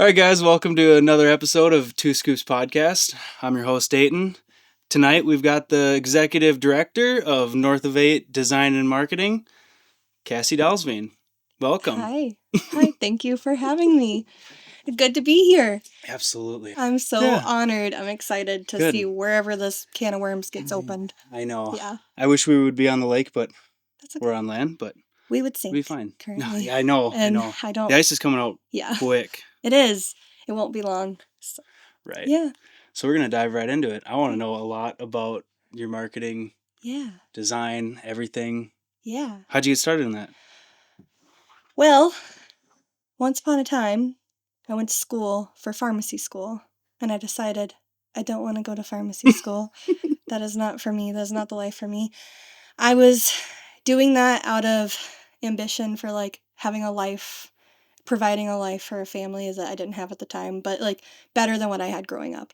All right, guys, welcome to another episode of Two Scoops Podcast. I'm your host, Dayton. Tonight, we've got the Executive Director of North of 8 Design and Marketing, Kassie Dalsveen. Welcome. Hi. Thank you for having me. Good to be here. Absolutely. I'm so honored. I'm excited to Good. see wherever this can of worms gets opened. I know. Yeah. I wish we would be on the lake, but That's okay. we're on land, but we would sink. we'll be fine. Currently. Yeah, I know. And I know. The ice is coming out quick. It is. It won't be long. So. Right. Yeah. So we're going to dive right into it. I want to know a lot about your marketing, design, everything. Yeah. How'd you get started in that? Well, once upon a time, I went to school for pharmacy school, and I decided I don't want to go to pharmacy school. That is not for me. That is not the life for me. I was doing that out of ambition for, having a life, providing a life for a family that I didn't have at the time, but, better than what I had growing up.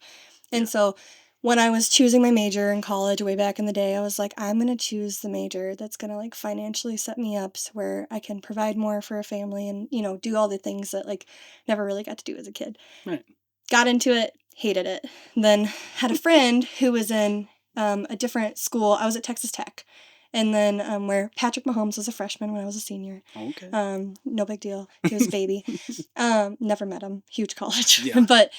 And so when I was choosing my major in college way back in the day, I was like, I'm going to choose the major that's going to, financially set me up so where I can provide more for a family and, do all the things that, never really got to do as a kid. Right. Got into it, hated it. Then had a friend who was in a different school. I was at Texas Tech. And then where Patrick Mahomes was a freshman when I was a senior. Okay. No big deal. He was a baby. Never met him. Huge college. Yeah. But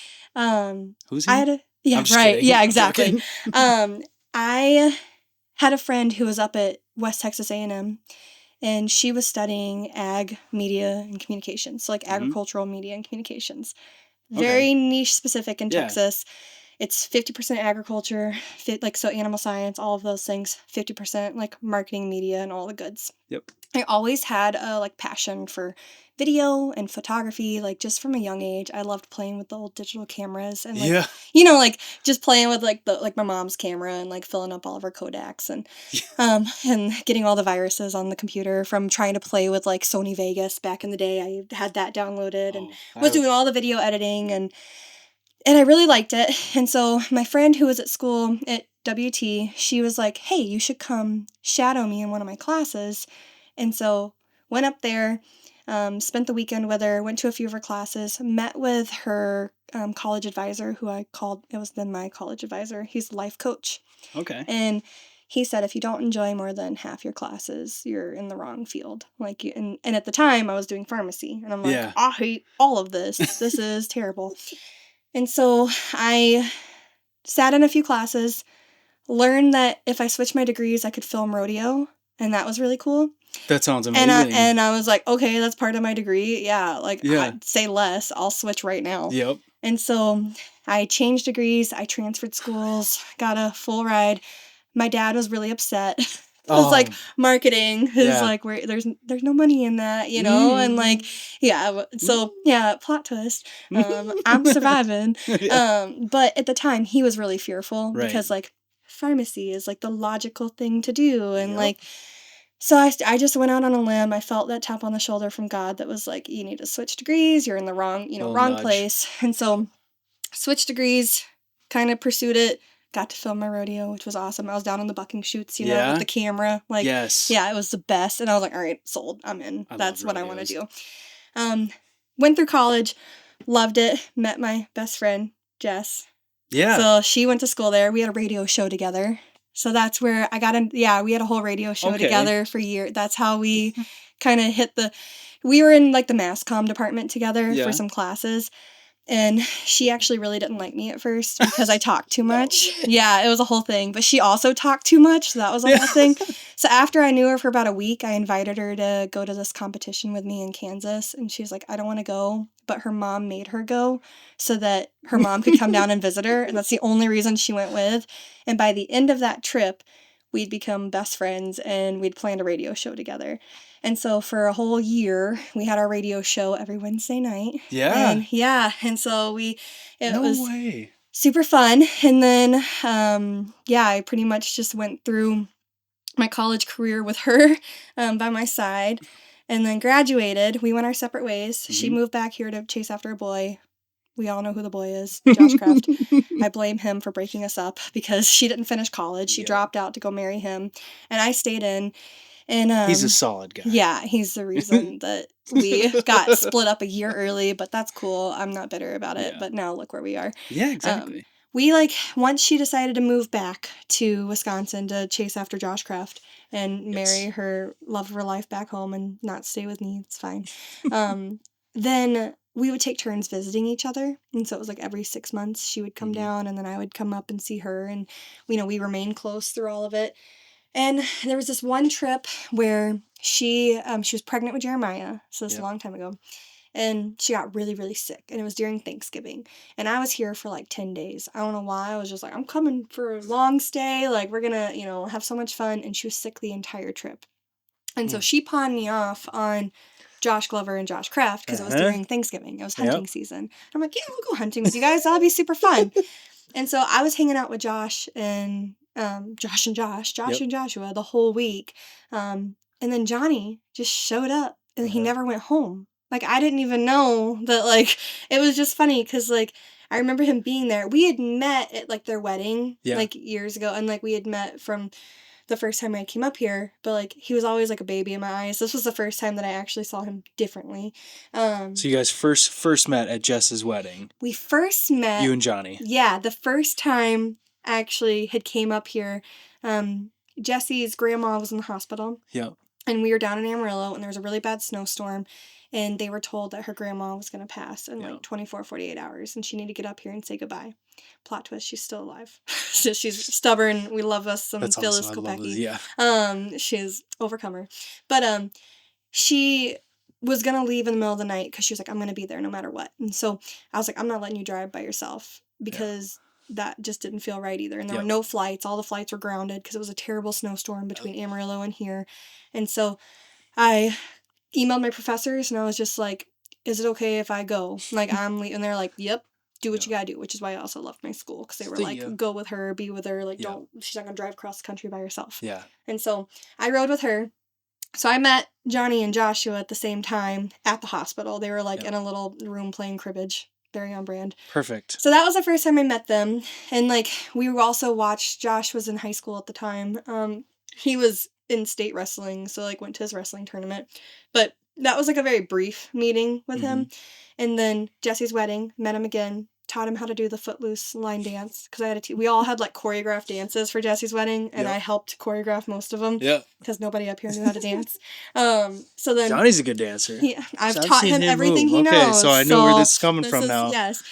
who's he? I had Kidding. Yeah, exactly. I had a friend who was up at West Texas A&M, and she was studying ag, media, and communications. So agricultural media and communications. Very niche specific in Texas. It's 50% agriculture, so animal science, all of those things, 50% marketing, media, and all the goods. Yep. I always had a passion for video and photography, just from a young age. I loved playing with the old digital cameras and just playing with my mom's camera and filling up all of her Kodaks and getting all the viruses on the computer from trying to play with Sony Vegas back in the day. I had that downloaded and was doing all the video editing and I really liked it. And so my friend who was at school at WT, she was like, hey, you should come shadow me in one of my classes. And so went up there, spent the weekend with her, went to a few of her classes, met with her college advisor, who it was then my college advisor. He's a life coach. Okay. And he said, if you don't enjoy more than half your classes, you're in the wrong field. And at the time I was doing pharmacy and I'm like, I hate all of this. This is terrible. And so I sat in a few classes, learned that if I switched my degrees, I could film rodeo, and that was really cool. That sounds amazing. And I was like, okay, that's part of my degree. Yeah, I'd say less. I'll switch right now. Yep. And so I changed degrees. I transferred schools, got a full ride. My dad was really upset. It was marketing is where there's no money in that, and so plot twist. I'm surviving. But at the time he was really fearful because pharmacy is the logical thing to do and so I just went out on a limb. I felt that tap on the shoulder from God that was you need to switch degrees. You're in the wrong, wrong place. And so switched degrees, kind of pursued it. Got to film my rodeo, which was awesome. I was down on the bucking chutes, with the camera. Yes. Yeah, it was the best. And I was like, all right, sold. I'm in. That's what I want to do. Went through college, loved it. Met my best friend, Jess. Yeah. So she went to school there. We had a radio show together. So that's where I got in. Yeah, we had a whole radio show together for years. That's how we kind of hit we were in the mass comm department together for some classes. And she actually really didn't like me at first because I talked too much. Yeah, it was a whole thing. But she also talked too much, so that was a whole thing. So after I knew her for about a week, I invited her to go to this competition with me in Kansas. And she was like, I don't want to go. But her mom made her go so that her mom could come down and visit her. And that's the only reason she went with. And by the end of that trip, we'd become best friends and we'd planned a radio show together. And so for a whole year, we had our radio show every Wednesday night. Yeah. And so it was super fun. And then, I pretty much just went through my college career with her by my side and then graduated. We went our separate ways. Mm-hmm. She moved back here to chase after a boy. We all know who the boy is, Josh Kraft. I blame him for breaking us up because she didn't finish college. She dropped out to go marry him. And I stayed in. And he's a solid guy. Yeah, he's the reason that we got split up a year early, but that's cool. I'm not bitter about it, but now look where we are. Yeah, exactly. We, once she decided to move back to Wisconsin to chase after Josh Kraft and marry her love of her life back home and not stay with me, it's fine. Then we would take turns visiting each other. And so it was every 6 months she would come down and then I would come up and see her. And, we remained close through all of it. And there was this one trip where she was pregnant with Jeremiah. So this is a long time ago. And she got really, really sick. And it was during Thanksgiving. And I was here for 10 days. I don't know why. I was just I'm coming for a long stay. We're going to, have so much fun. And she was sick the entire trip. And so she pawned me off on Josh Glover and Josh Kraft because it was during Thanksgiving. It was hunting season. I'm like, yeah, we'll go hunting with you guys. That'll be super fun. And so I was hanging out with Josh and Josh and Joshua the whole week. And then Johnny just showed up and he never went home. I didn't even know that, it was just funny because, I remember him being there. We had met at, their wedding, years ago. And, we had met from the first time I came up here. But, he was always, a baby in my eyes. This was the first time that I actually saw him differently. So you guys first met at Jess's wedding. We first met. You and Johnny. Yeah, the first time I actually had came up here, Jesse's grandma was in the hospital. Yeah. And we were down in Amarillo, and there was a really bad snowstorm. And they were told that her grandma was going to pass in 24, 48 hours. And she needed to get up here and say goodbye. Plot twist, she's still alive. So she's stubborn. We love us some Phyllis awesome. Kopecky. She's overcomer. But she was going to leave in the middle of the night because she was like, I'm going to be there no matter what. And so I was like, I'm not letting you drive by yourself because that just didn't feel right either. And there were no flights. All the flights were grounded because it was a terrible snowstorm between Amarillo and here. And so I emailed my professors and I was just like, is it okay if I go? I'm leaving. And they're like, yep, do what you gotta do, which is why I also left my school because they were like, go with her, be with her. Don't, she's not gonna drive across the country by herself. Yeah. And so I rode with her. So I met Johnny and Joshua at the same time at the hospital. They were in a little room playing cribbage. Very on brand. Perfect. So that was the first time I met them. And we also watched, Josh was in high school at the time. He was in state wrestling, so went to his wrestling tournament. But that was a very brief meeting with him. And then Jesse's wedding, met him again, taught him how to do the Footloose line dance because I had we all had choreographed dances for Jesse's wedding, and I helped choreograph most of them. Yeah. Because nobody up here knew how to dance. So then Johnny's a good dancer. I've taught him everything he knows. Okay, so I know where this is coming from now. Yes.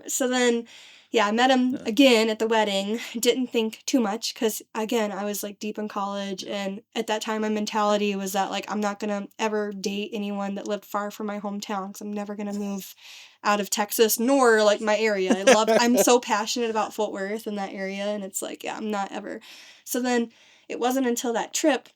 So then. Yeah, I met him again at the wedding. Didn't think too much because, again, I was deep in college. And at that time, my mentality was that I'm not going to ever date anyone that lived far from my hometown because I'm never going to move out of Texas nor my area. I'm so passionate about Fort Worth and that area. And it's I'm not ever. So then it wasn't until that trip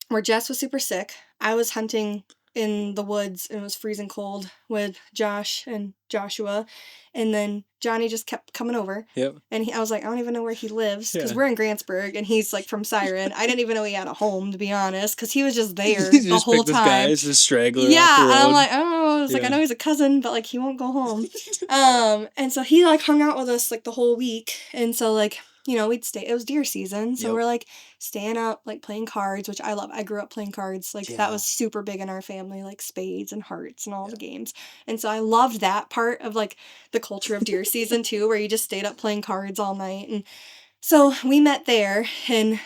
where Jess was super sick. I was hunting in the woods and it was freezing cold with Josh and Joshua. And then Johnny just kept coming over. Yep. And I was like, I don't even know where he lives because we're in Grantsburg and he's from Siren. I didn't even know he had a home, to be honest, because he was just there the whole time. This guy's a straggler. Yeah. And I'm like, I don't know. I was I know he's a cousin, but he won't go home. And so he hung out with us the whole week. And so we'd stay. It was deer season, so we're staying up, playing cards, which I love. I grew up playing cards. That was super big in our family, spades and hearts and all the games. And so I loved that part of the culture of deer season too, where you just stayed up playing cards all night. And so we met there, and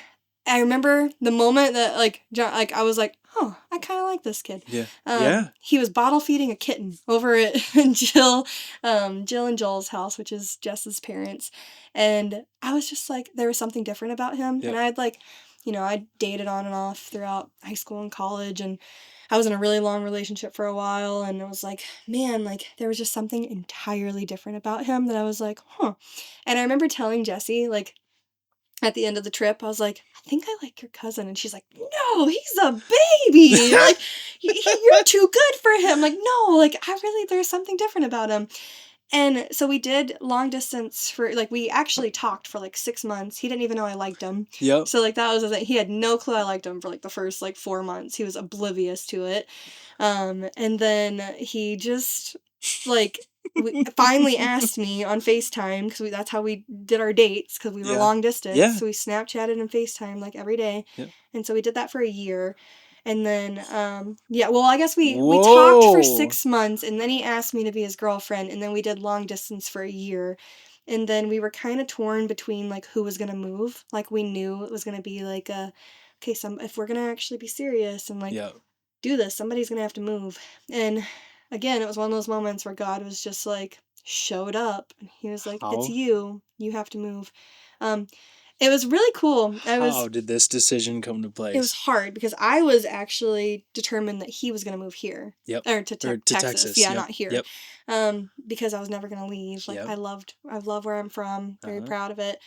I remember the moment that I was like, oh, I kind of like this kid. Yeah. He was bottle feeding a kitten over at Jill and Joel's house, which is Jess's parents. And I was just there was something different about him. And I'd I dated on and off throughout high school and college. And I was in a really long relationship for a while. And it was man, there was just something entirely different about him that I was huh. And I remember telling Jessie, at the end of the trip, I was like, I think I like your cousin. And she's like, no, he's a baby. You're too good for him. No, there's something different about him. And so we did long distance for, we actually talked for 6 months. He didn't even know I liked him. Yep. So that was, he had no clue I liked him for the first 4 months. He was oblivious to it. And then he just, finally asked me on FaceTime, because that's how we did our dates, because we were long distance. Yeah. So we Snapchatted and FaceTime like every day. Yeah. And so we did that for a year. And then, I guess we talked for 6 months, and then he asked me to be his girlfriend, and then we did long distance for a year. And then we were kind of torn between, like, who was going to move. Like, we knew it was going to be, like, if we're going to actually be serious and, like, do this, somebody's going to have to move. And, again, it was one of those moments where God was just, like, showed up. And he was like, it's you. You have to move. It was really cool. How did this decision come to place? It was hard because I was actually determined that he was going to move here. Yep. Or to Texas. Yeah, not here. Yep. Because I was never going to leave. Like, I love where I'm from. Very proud of it.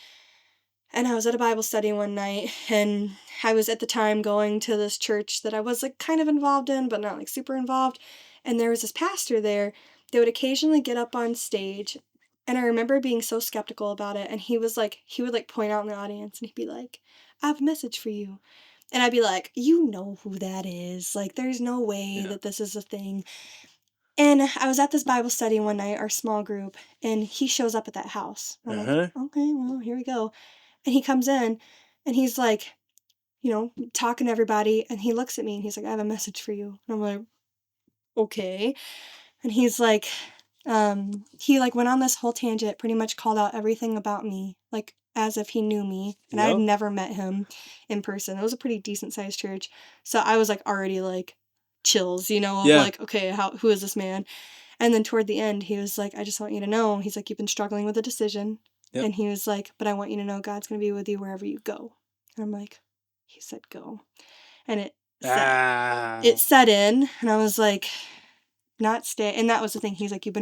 And I was at a Bible study one night, and I was at the time going to this church that I was, like, kind of involved in, but not, like, super involved. And there was this pastor there that would occasionally get up on stage. And I remember being so skeptical about it. And he would point out in the audience, and he'd be like, I have a message for you. And I'd be like, you know who that is. Like, there's no way that this is a thing. And I was at this Bible study one night, our small group, and he shows up at that house. I'm like, okay, well, here we go. And he comes in, and he's like, talking to everybody. And he looks at me, and he's like, I have a message for you. And I'm like, okay. And he's like, he like went on this whole tangent, pretty much called out everything about me, like as if he knew me. And I had never met him in person. It was a pretty decent sized church. So I was like already like chills, like, okay, who is this man? And then toward the end, he was like, I just want you to know, he's like, you've been struggling with a decision. Yep. And he was like, but I want you to know God's going to be with you wherever you go. And I'm like, he said go. And it set in, and I was like, not stay. And that was the thing. He's like, you've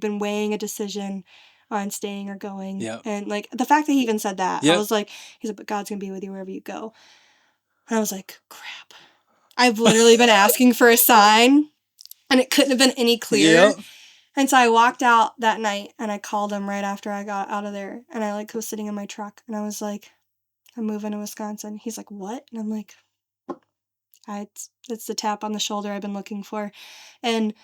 been weighing a decision on staying or going. Yeah. And like the fact that he even said that, I was like, he's like, but God's going to be with you wherever you go. And I was like, crap. I've literally been asking for a sign, and it couldn't have been any clearer. Yep. And so I walked out that night, and I called him right after I got out of there. And I like was sitting in my truck, and I was like, I'm moving to Wisconsin. He's like, what? And I'm like, it's the tap on the shoulder I've been looking for. And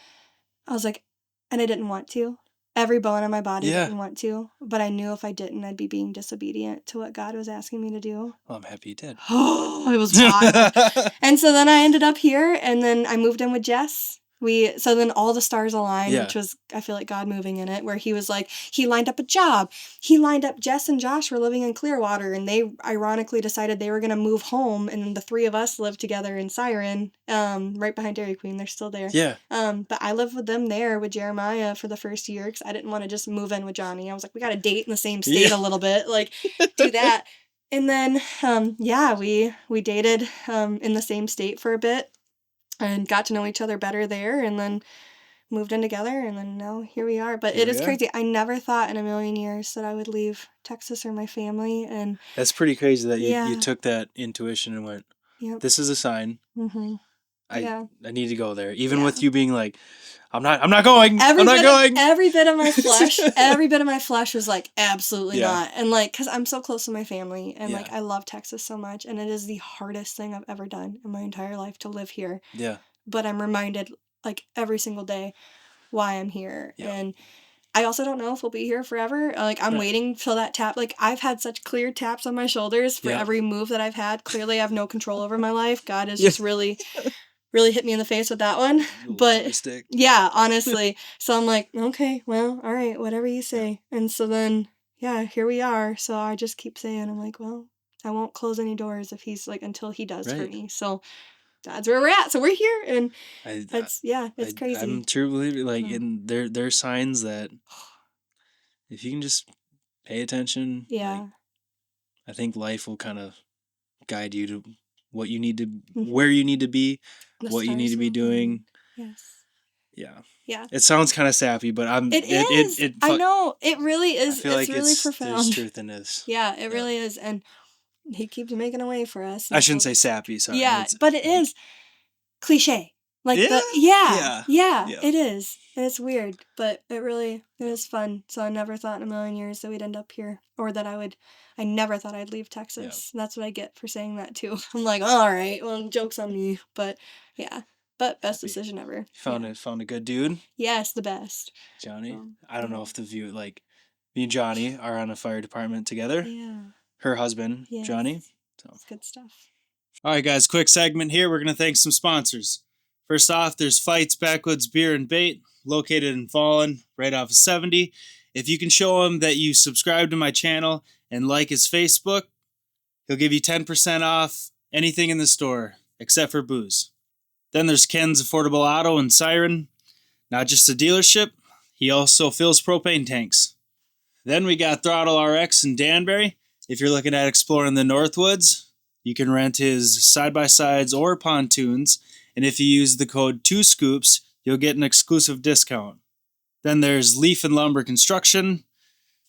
I was like, and I didn't want to. Every bone in my body didn't want to. But I knew if I didn't, I'd be being disobedient to what God was asking me to do. Well, I'm happy you did. Oh, it was wild. And so then I ended up here, and then I moved in with Jess. So then all the stars aligned, which was, I feel like God moving in it, where he was like, he lined up a job. He lined up, Jess and Josh were living in Clearwater, and they ironically decided they were going to move home, and the three of us lived together in Siren, right behind Dairy Queen. They're still there. Yeah. But I lived with them there with Jeremiah for the first year, because I didn't want to just move in with Johnny. I was like, we got to date in the same state a little bit, like, do that. And then, we dated in the same state for a bit. And got to know each other better there, and then moved in together, and then now here we are. But it is crazy. I never thought in a million years that I would leave Texas or my family. And that's pretty crazy that you took that intuition and went, this is a sign. Mm-hmm. I need to go there. Even with you being like, I'm not going. I'm not going. Every bit of my flesh was like, absolutely not. And like, because I'm so close to my family, and like, I love Texas so much, and it is the hardest thing I've ever done in my entire life to live here. Yeah. But I'm reminded like every single day why I'm here. Yeah. And I also don't know if we'll be here forever. Like, I'm waiting till that tap. Like, I've had such clear taps on my shoulders for every move that I've had. Clearly, I have no control over my life. God is just really hit me in the face with that one. But yeah, honestly. So I'm like, okay, well, all right, whatever you say. And so then, here we are. So I just keep saying, I'm like, well, I won't close any doors if he's like, until he does for me. So that's where we're at. So we're here, and it's crazy. I'm true believer. Like, in there are signs that if you can just pay attention, like, I think life will kind of guide you to what you need to, where you need to be, what you need to be doing. Yes. Yeah. Yeah. It sounds kind of sappy, but It is. I know. It really is. I feel like it's really profound. There's truth in this. Yeah, it really is. And he keeps making a way for us. I shouldn't say sappy, sorry. Yeah, but it is cliche. Like it is. It's weird, but it is fun. So I never thought in a million years that we'd end up here, or that I never thought I'd leave Texas. Yeah. That's what I get for saying that too. I'm like, all right, well, joke's on me, but yeah. But best decision ever. Found a good dude. Yes, the best. Johnny. I don't know if me and Johnny are on a fire department together. Yeah. Her husband, yes. Johnny. So it's good stuff. All right, guys, quick segment here. We're going to thank some sponsors. First off, there's Fights Backwoods Beer and Bait, located in Fallen, right off of 70. If you can show him that you subscribe to my channel and like his Facebook, he'll give you 10% off anything in the store, except for booze. Then there's Ken's Affordable Auto and Siren. Not just a dealership, he also fills propane tanks. Then we got Throttle RX in Danbury. If you're looking at exploring the Northwoods, you can rent his side-by-sides or pontoons, and if you use the code 2SCOOPS, you'll get an exclusive discount. Then there's Leaf and Lumber Construction,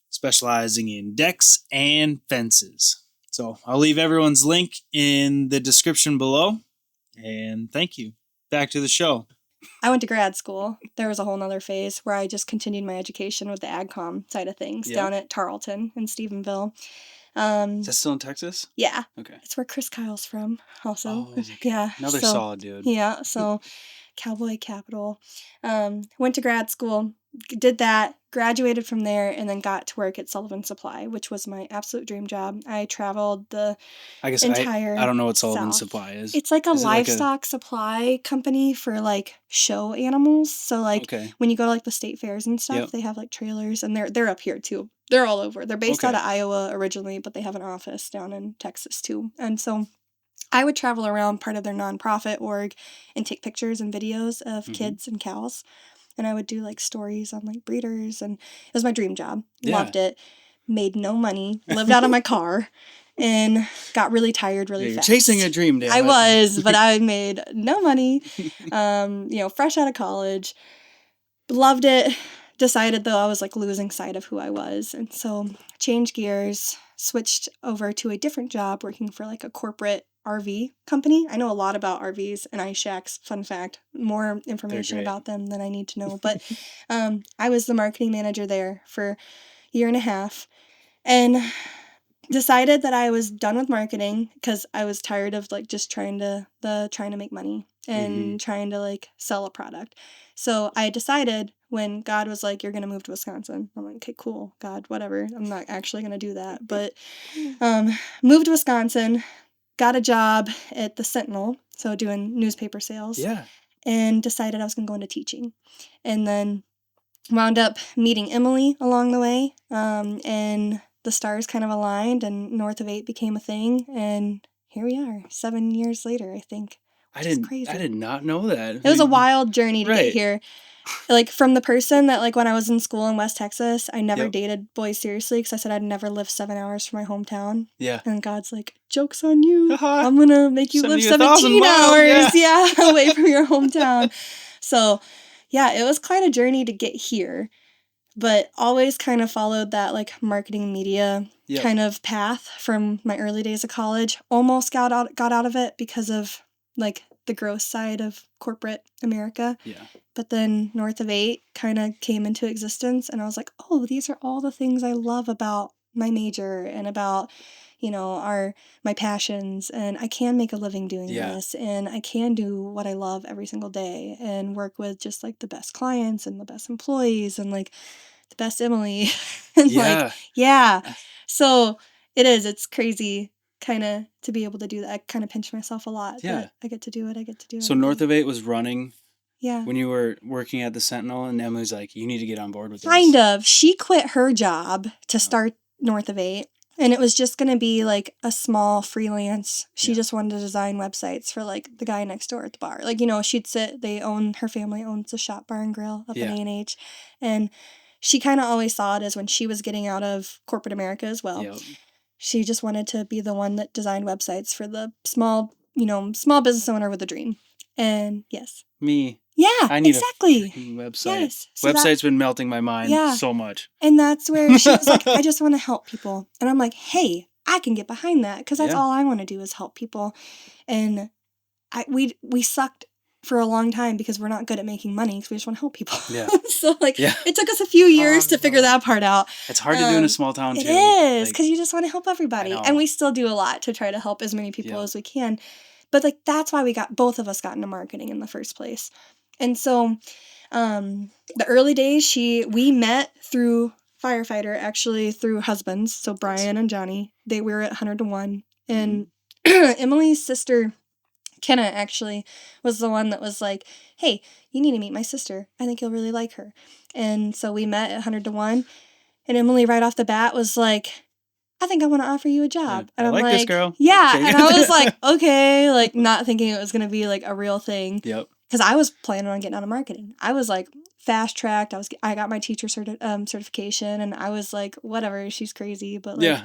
specializing in decks and fences. So I'll leave everyone's link in the description below, and thank you. Back to the show. I went to grad school. There was a whole nother phase where I just continued my education with the AgCom side of things down at Tarleton in Stephenville. Is that still in Texas? Yeah. Okay. It's where Chris Kyle's from also. Oh, okay. Yeah. Another solid dude. Yeah. So Cowboy Capital. Went to grad school, did that, graduated from there, and then got to work at Sullivan Supply, which was my absolute dream job. I traveled the entire I don't know what Sullivan South. Supply is. It's like a livestock supply company for like show animals. So like when you go to like the state fairs and stuff, they have like trailers, and they're up here too. They're all over. They're based out of Iowa originally, but they have an office down in Texas too. And so I would travel around part of their nonprofit org and take pictures and videos of kids and cows. And I would do like stories on like breeders, and it was my dream job. Loved it. Made no money. Lived out of my car, and got really tired really fast. You're chasing a dream, damn it. I was, but I made no money. Fresh out of college. Loved it. Decided though I was like losing sight of who I was, and so changed gears, switched over to a different job working for like a corporate RV company. I know a lot about RVs and ice shacks. Fun fact, more information about them than I need to know. But I was the marketing manager there for a year and a half, and decided that I was done with marketing because I was tired of like just trying to make money and trying to like sell a product. So I decided when God was like, "You're gonna move to Wisconsin." I'm like, "Okay, cool, God, whatever. I'm not actually gonna do that." But moved to Wisconsin. Got a job at the Sentinel, so doing newspaper sales. Yeah. And decided I was going to go into teaching. And then wound up meeting Emily along the way. And the stars kind of aligned, and North of 8 became a thing. And here we are, 7 years later, I think. I did not know that. It was a wild journey to get here. Like, from the person that, like, when I was in school in West Texas, I never dated boys seriously because I said I'd never live 7 hours from my hometown. Yeah. And God's like, joke's on you. I'm going to make you live 17 hours away from your hometown. So, yeah, it was quite a journey to get here. But always kind of followed that, like, marketing media kind of path from my early days of college. Almost got out of it because of, like, the gross side of corporate America. Yeah. But then North of 8 kind of came into existence, and I was like, oh, these are all the things I love about my major and about, you know, my passions, and I can make a living doing this, and I can do what I love every single day and work with just like the best clients and the best employees and like the best Emily. And so it's crazy kind of to be able to do that. I kind of pinch myself a lot. Yeah. I get to do it. So North of 8 was running when you were working at the Sentinel, and Emily's like, you need to get on board with this. Kind of. She quit her job to start North of 8, and it was just going to be like a small freelance. She just wanted to design websites for like the guy next door at the bar. Like, you know, her family owns a shop, bar and grill up in A&H, and she kind of always saw it as when she was getting out of corporate America as well. Yep. She just wanted to be the one that designed websites for the small business owner with a dream. And yes. Me. Yeah, I need exactly. a website. Yes. So website's been melting my mind so much. And that's where she was like, I just want to help people. And I'm like, hey, I can get behind that because that's all I want to do is help people. And we sucked for a long time because we're not good at making money because we just want to help people. Yeah. So it took us a few years to figure that part out. It's hard to do in a small town too. It is because you just want to help everybody. And we still do a lot to try to help as many people as we can. But like, that's why both of us got into marketing in the first place. And so, the early days, we met through firefighter, actually through husbands. So Brian and Johnny, they were at 100 to 1. And Emily's sister, Kenna, actually was the one that was like, hey, you need to meet my sister. I think you'll really like her. And so we met at 100 to 1. And Emily right off the bat was like, I think I want to offer you a job. And I I'm like this girl. Yeah. And I was like, okay, like not thinking it was going to be like a real thing. Yep. Because I was planning on getting out of marketing. I was like fast tracked. I got my teacher certification, and I was like, whatever, she's crazy, but like,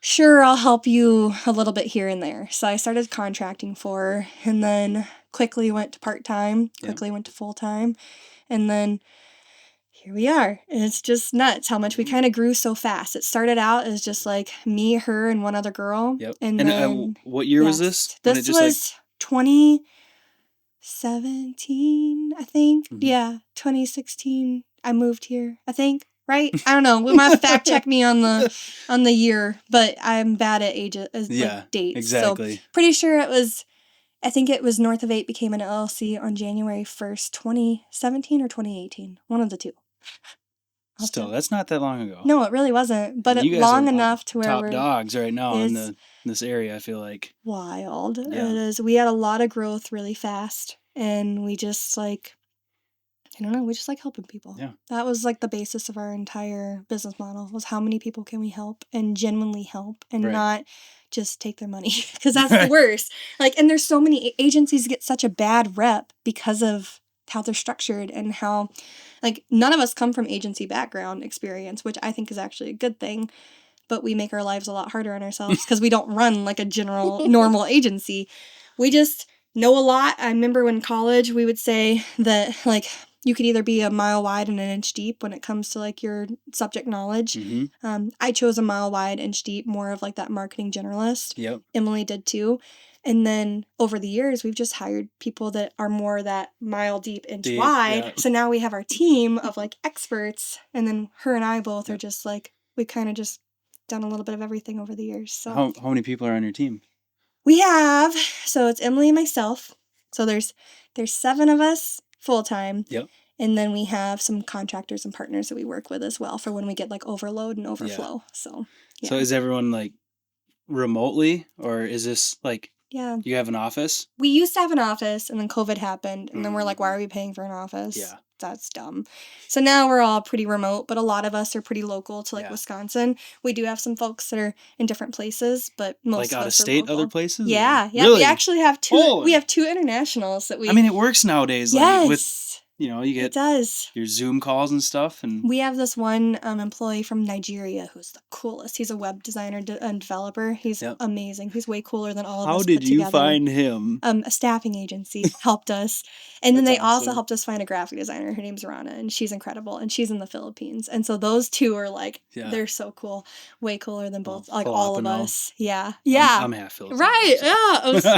sure, I'll help you a little bit here and there. So I started contracting for her, and then quickly went to part-time, quickly went to full-time, and then here we are. And it's just nuts how much we kind of grew so fast. It started out as just like me, her, and one other girl. Yep. And then what year was this? This was 2017, I think. Mm-hmm. Yeah, 2016. I moved here, I think. Right? I don't know. We might have to fact check me on the year, but I'm bad at like dates. Exactly. So pretty sure I think it was North of 8 became an LLC on January 1st, 2017 or 2018. One of the two. Still, that's not that long ago. No, it really wasn't. But long enough to where top dogs right now in this area, I feel like. Wild. Yeah. It is. We had a lot of growth really fast. And we just like, I don't know, we just like helping people. Yeah. That was like the basis of our entire business model, was how many people can we help and genuinely help and not just take their money, because that's the worst. Like, and there's so many agencies get such a bad rep because of how they're structured and how, like, none of us come from agency background experience, which I think is actually a good thing, but we make our lives a lot harder on ourselves because we don't run like a general normal agency. We just know a lot. I remember when in college we would say that like you could either be a mile wide and an inch deep when it comes to like your subject knowledge. Mm-hmm. I chose a mile wide, inch deep, more of like that marketing generalist. Yep. Emily did too. And then over the years, we've just hired people that are more that mile deep, inch wide. Yeah. So now we have our team of like experts, and then her and I both are just like, we kind of just done a little bit of everything over the years. So how many people are on your team? We have, so it's Emily and myself. So there's 7 of us full time. Yep. And then we have some contractors and partners that we work with as well for when we get like overload and overflow. So is everyone like remotely, or is this like you have an office? We used to have an office, and then COVID happened, and then we're like, why are we paying for an office? Yeah. That's dumb. So now we're all pretty remote, but a lot of us are pretty local to like Wisconsin. We do have some folks that are in different places, but most like of out us of state, are local. other places? Yeah. Really? We actually have 2. We have 2 internationals that we. I mean, it works nowadays. Yes. Like with, you get your Zoom calls and stuff, and we have this one employee from Nigeria who's the coolest. He's a web designer and developer. He's amazing. He's way cooler than all of us. How did you find him? A staffing agency helped us, and then they also helped us find a graphic designer. Her name's Rana, and she's incredible, and she's in the Philippines. And so those 2 are like they're so cool, way cooler than both like all of us. Yeah. I'm half Filipino. Right. So. Yeah. It was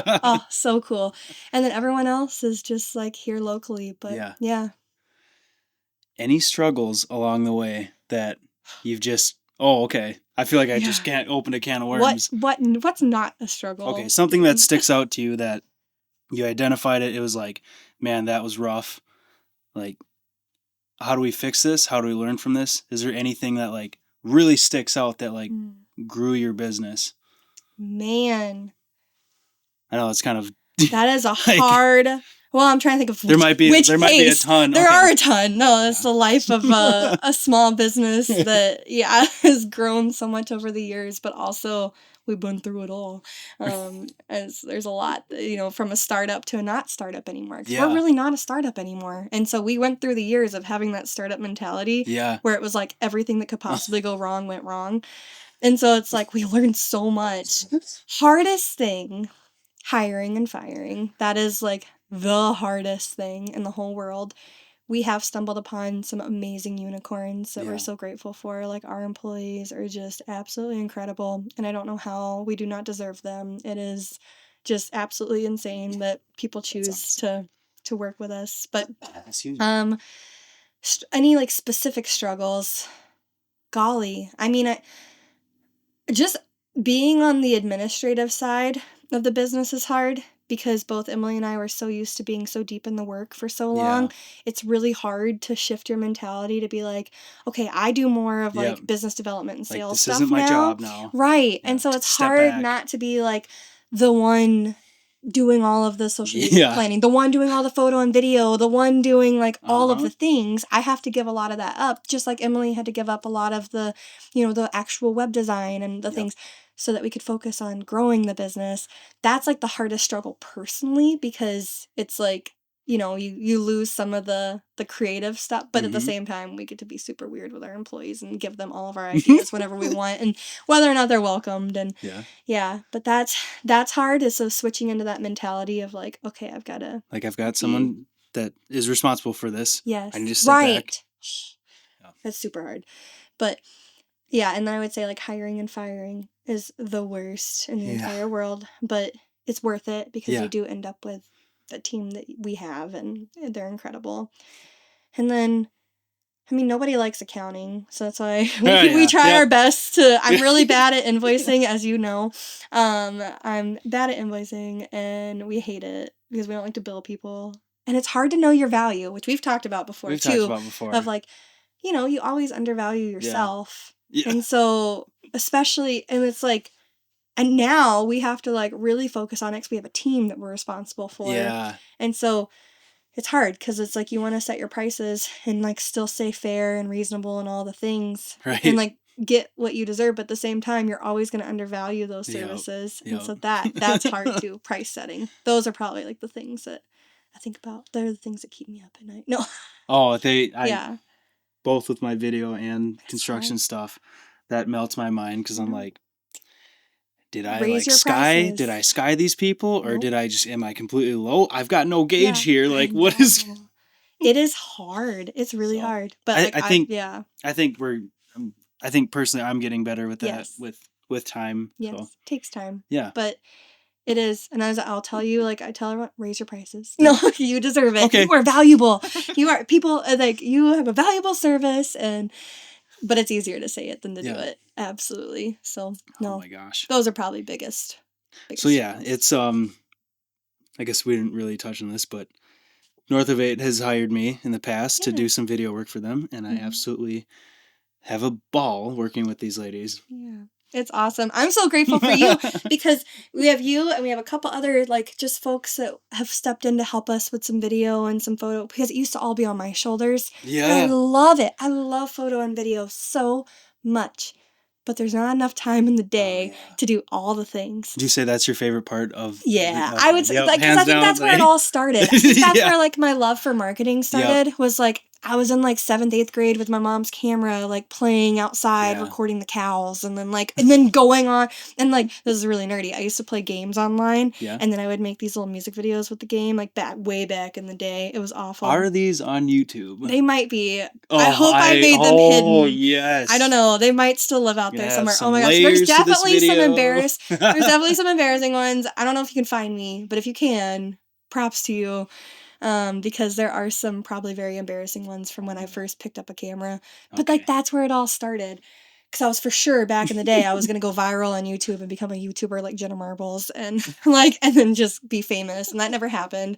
so cool. And then everyone else is just like here locally, but yeah. Any struggles along the way that you've just, I feel like I just can't open a can of worms. What's not a struggle? Okay, something that sticks out to you that you identified it was like, man, that was rough. Like, how do we fix this? How do we learn from this? Is there anything that like really sticks out that like grew your business? Man. I know it's kind of... That is a hard... Well, I'm trying to think of there might be a ton. There are a ton. No, it's the life of a small business that has grown so much over the years, but also we've been through it all. As there's a lot, from a startup to a not startup anymore. We're really not a startup anymore, and so we went through the years of having that startup mentality, where it was like everything that could possibly go wrong went wrong, and so it's like we learned so much. Hardest thing, hiring and firing. That is like the hardest thing in the whole world. We have stumbled upon some amazing unicorns that we're so grateful for. Like, our employees are just absolutely incredible, and I don't know how we do not deserve them. It is just absolutely insane that people choose to work with us. But any like specific struggles, golly, I mean, just being on the administrative side of the business is hard, because both Emily and I were so used to being so deep in the work for so long. It's really hard to shift your mentality to be like, okay, I do more of like business development and sales stuff now. This isn't my job now. Right. And so it's hard not to be like the one doing all of the social media planning, the one doing all the photo and video, the one doing like all of the things. I have to give a lot of that up, just like Emily had to give up a lot of the, the actual web design and the things, so that we could focus on growing the business. That's like the hardest struggle personally, because it's like, you lose some of the creative stuff, but at the same time, we get to be super weird with our employees and give them all of our ideas whenever we want, and whether or not they're welcomed. And but that's hard. Is so switching into that mentality of like, okay, I've got someone that is responsible for this. Yes, I need to step back. That's super hard, but and then I would say like hiring and firing is the worst in the entire world, but it's worth it because you do end up with the team that we have, and they're incredible. And then, I mean, nobody likes accounting, so that's why we try our best to. I'm really bad at invoicing, as you know. I'm bad at invoicing, and we hate it because we don't like to bill people. And it's hard to know your value, which we've talked about before, of like, you always undervalue yourself. Yeah. And so, especially, and it's like, and now we have to like really focus on it because we have a team that we're responsible for. Yeah. And so it's hard because it's like you want to set your prices and like still stay fair and reasonable and all the things. Right. And like get what you deserve, but at the same time, you're always going to undervalue those services. Yep. And so that's hard too, price setting. Those are probably like the things that I think about. They're the things that keep me up at night. No. Oh, both with my video and construction stuff, that melts my mind because I'm like, did I sky these people, or am I completely low? I've got no gauge here. Like, what is? It is hard. It's really hard. But I think personally I'm getting better with that with time. Yes, it takes time. Yeah, but it is, and I'll tell you, like I tell everyone, raise your prices. No, you deserve it. Okay. You are valuable. You are people like you have a valuable service, but it's easier to say it than to do it. Absolutely. So no. Oh my gosh. Those are probably biggest. So it's I guess we didn't really touch on this, but North of 8 has hired me in the past to do some video work for them, and I absolutely have a ball working with these ladies. Yeah. It's awesome. I'm so grateful for you because we have you and we have a couple other like just folks that have stepped in to help us with some video and some photo, because it used to all be on my shoulders. Yeah. And I love it. I love photo and video so much. But there's not enough time in the day to do all the things. Did you say that's your favorite part of? Yeah, I would say, because I think that's where it all started. I think that's where like my love for marketing started. Was like I was in like 7th, 8th grade with my mom's camera, like playing outside, recording the cows, and then going on, and like this is really nerdy. I used to play games online, and then I would make these little music videos with the game, like way back in the day. It was awful. Are these on YouTube? They might be. I hope I made them hidden. Oh yes. I don't know. They might still live out there somewhere. Oh my gosh, there's definitely some There's definitely some embarrassing ones. I don't know if you can find me, but if you can, props to you. Because there are some probably very embarrassing ones from when I first picked up a camera. But like that's where it all started. Because I was for sure back in the day I was gonna go viral on YouTube and become a YouTuber like Jenna Marbles and then just be famous, and that never happened.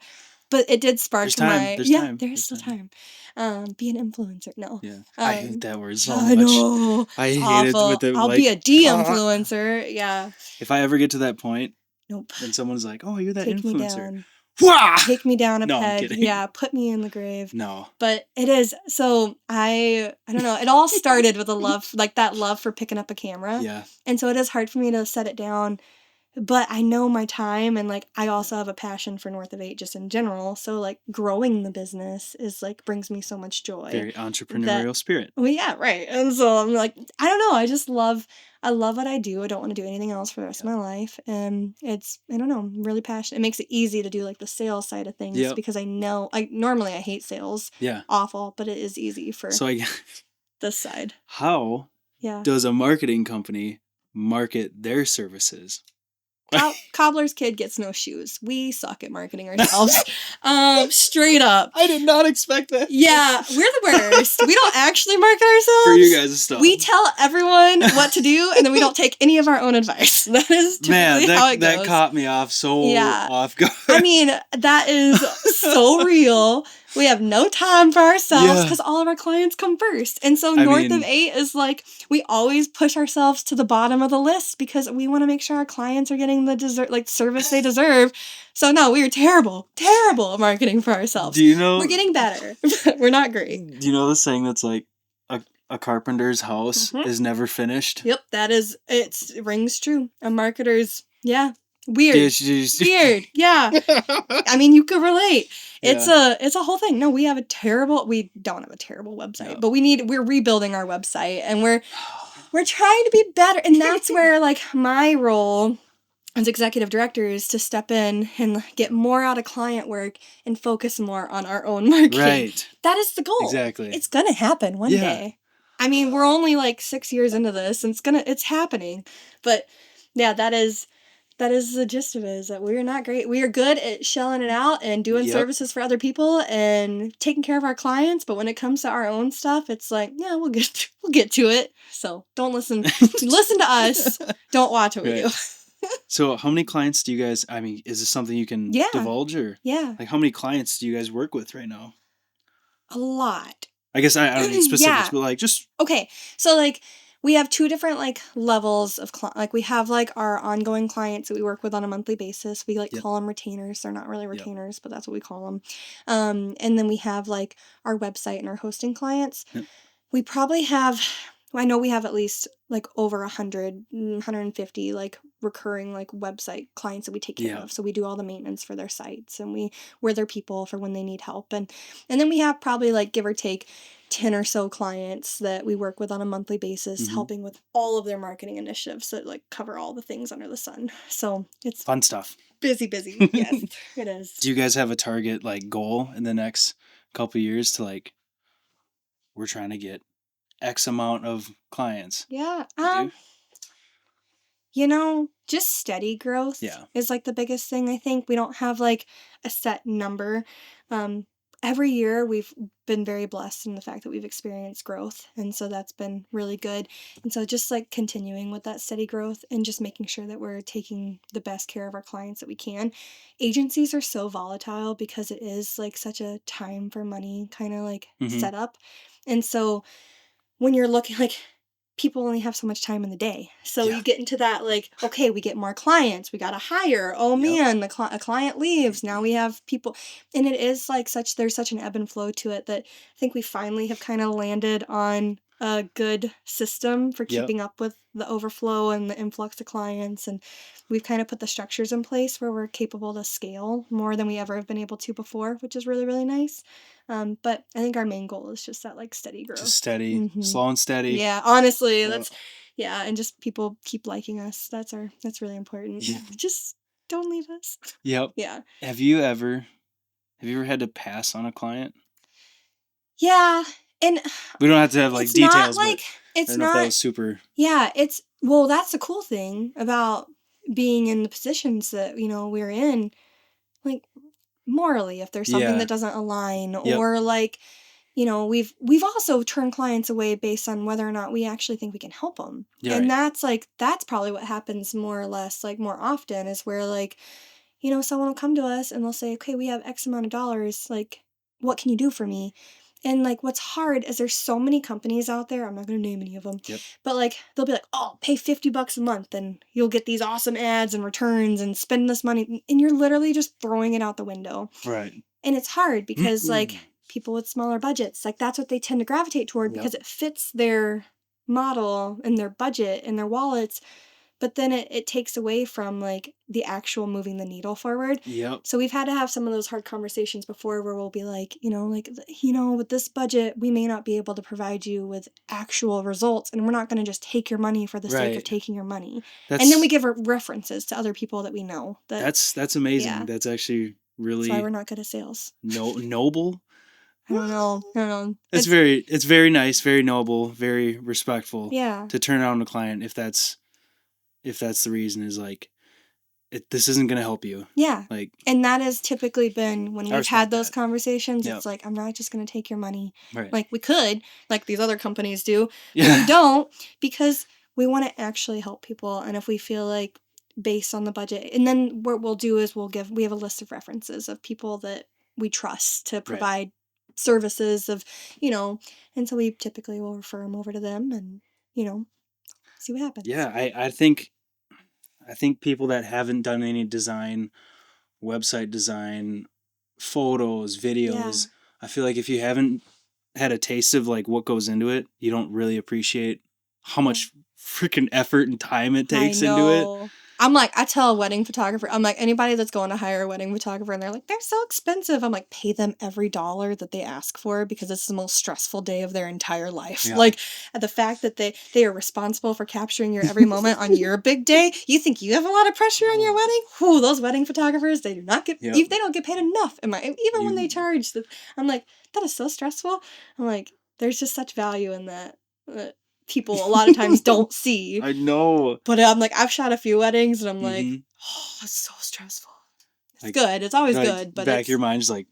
But it did spark there's still time. Be an influencer. No. Yeah. I hate that word so much. I know. I hate awful. It with the I'll be a de-influencer. Yeah. If I ever get to that point, nope. And someone's like, "Oh, you're that Take influencer." Me down. Take me down a peg. Yeah, put me in the grave. No. But it is. So I don't know. It all started with a love, like that love for picking up a camera. Yeah. And so it is hard for me to set it down. But I know my time, and like I also have a passion for North of 8 just in general. So like growing the business is like brings me so much joy. Very entrepreneurial spirit. Well, yeah, right. And so I'm like, I don't know. I love what I do. I don't want to do anything else for the rest of my life. And I don't know, I'm really passionate. It makes it easy to do like the sales side of things because I know normally I hate sales. Yeah. Awful, but it is easy for this side. How does a marketing company market their services? Cobbler's kid gets no shoes. We suck at marketing ourselves. Straight up. I did not expect that. Yeah, we're the worst. We don't actually market ourselves. For you guys' stuff. We tell everyone what to do, and then we don't take any of our own advice. That is typically how it goes. That caught me off off guard. I mean, that is so real. We have no time for ourselves because all of our clients come first. And so North of 8 is like, we always push ourselves to the bottom of the list because we want to make sure our clients are getting the service they deserve. So no, we are terrible at marketing for ourselves. Do you know? We're getting better. We're not great. Do you know the saying that's like, a carpenter's house is never finished? Yep, it rings true. A marketer's, weird. Weird. Yeah. I mean, you could relate. It's a whole thing. No, we don't have a terrible website, but we're rebuilding our website and we're trying to be better. And that's where like my role as executive director is to step in and get more out of client work and focus more on our own marketing. Right. That is the goal. Exactly. It's going to happen one day. I mean, we're only like 6 years into this and it's happening. But yeah, that is the gist of it, is that we're not great. We are good at shelling it out and doing services for other people and taking care of our clients. But when it comes to our own stuff, it's like, we'll get to it. So don't listen. Listen to us. Don't watch what we do. So how many clients do you guys, I mean, is this something you can divulge or? Yeah. Like how many clients do you guys work with right now? A lot. I guess I don't need specifics, but like just. Okay. So like we have two different like levels of we have like our ongoing clients that we work with on a monthly basis. We call them retainers. They're not really retainers, but that's what we call them. And then we have like our website and our hosting clients. Yep. We probably have, I know we have at least like over 150 like recurring like website clients that we take care of. So we do all the maintenance for their sites and we're their people for when they need help. And then we have probably like give or take 10 or so clients that we work with on a monthly basis, helping with all of their marketing initiatives that like cover all the things under the sun. So it's fun stuff. Busy. Yes, it is. Do you guys have a target like goal in the next couple of years to like, we're trying to get X amount of clients? Yeah. Just steady growth is like the biggest thing. I think we don't have like a set number. Every year we've been very blessed in the fact that we've experienced growth. And so that's been really good. And so just like continuing with that steady growth and just making sure that we're taking the best care of our clients that we can. Agencies are so volatile because it is like such a time for money kind of like setup. And so when you're looking like people only have so much time in the day. So you get into that like, okay, we get more clients. We got to hire. Oh man, a client leaves. Now we have people. And it is like there's such an ebb and flow to it that I think we finally have kind of landed on a good system for keeping up with the overflow and the influx of clients. And we've kind of put the structures in place where we're capable to scale more than we ever have been able to before, which is really, really nice. But I think our main goal is just that like steady growth. Just steady, slow and steady. Yeah, honestly, and just people keep liking us. That's really important. Yeah. Just don't leave us. Yep. Yeah. Have you ever had to pass on a client? Yeah. And we don't have to have like details, not like, but it's I don't know if that was super. Yeah, that's the cool thing about being in the positions that, we're in, like morally, if there's something that doesn't align or like, we've also turned clients away based on whether or not we actually think we can help them. Yeah, and that's probably what happens more or less, like more often is where like, someone will come to us and they'll say, okay, we have X amount of dollars. Like, what can you do for me? And like, what's hard is there's so many companies out there. I'm not going to name any of them, but like, they'll be like, oh, pay $50 a month and you'll get these awesome ads and returns and spend this money. And you're literally just throwing it out the window. Right. And it's hard because like people with smaller budgets, like that's what they tend to gravitate toward because it fits their model and their budget and their wallets. But then it takes away from like the actual moving the needle forward. Yep. So we've had to have some of those hard conversations before where we'll be like, with this budget, we may not be able to provide you with actual results. And we're not going to just take your money for the sake of taking your money. And then we give references to other people that we know. That's amazing. Yeah. That's actually really. That's why we're not good at sales. Noble. I don't know. It's very nice, very noble, very respectful. Yeah. To turn around a client if that's the reason is like, this isn't going to help you. Yeah. Like, and that has typically been when we've had those conversations. Yep. It's like, I'm not just going to take your money. Right. Like, we could, like these other companies do, but we don't, because we want to actually help people. And if we feel like, based on the budget, and then what we'll do is we have a list of references of people that we trust to provide services of, and so we typically will refer them over to them and, see what happens. Yeah, I think people that haven't done any design, website design, photos, videos, I feel like if you haven't had a taste of like what goes into it, you don't really appreciate how much freaking effort and time it takes into it. I'm like, I tell a wedding photographer, I'm like, anybody that's going to hire a wedding photographer and they're like, they're so expensive. I'm like, pay them every dollar that they ask for, because it's the most stressful day of their entire life. Yeah. Like, the fact that they are responsible for capturing your every moment on your big day. You think you have a lot of pressure on your wedding? Whew, those wedding photographers, they do not get, they don't get paid enough. Even when they charge, I'm like, that is so stressful. I'm like, there's just such value in that. People a lot of times don't see. I know. But I'm like, I've shot a few weddings and I'm like, oh, it's so stressful. It's like, good. It's always good. But back of your mind's like,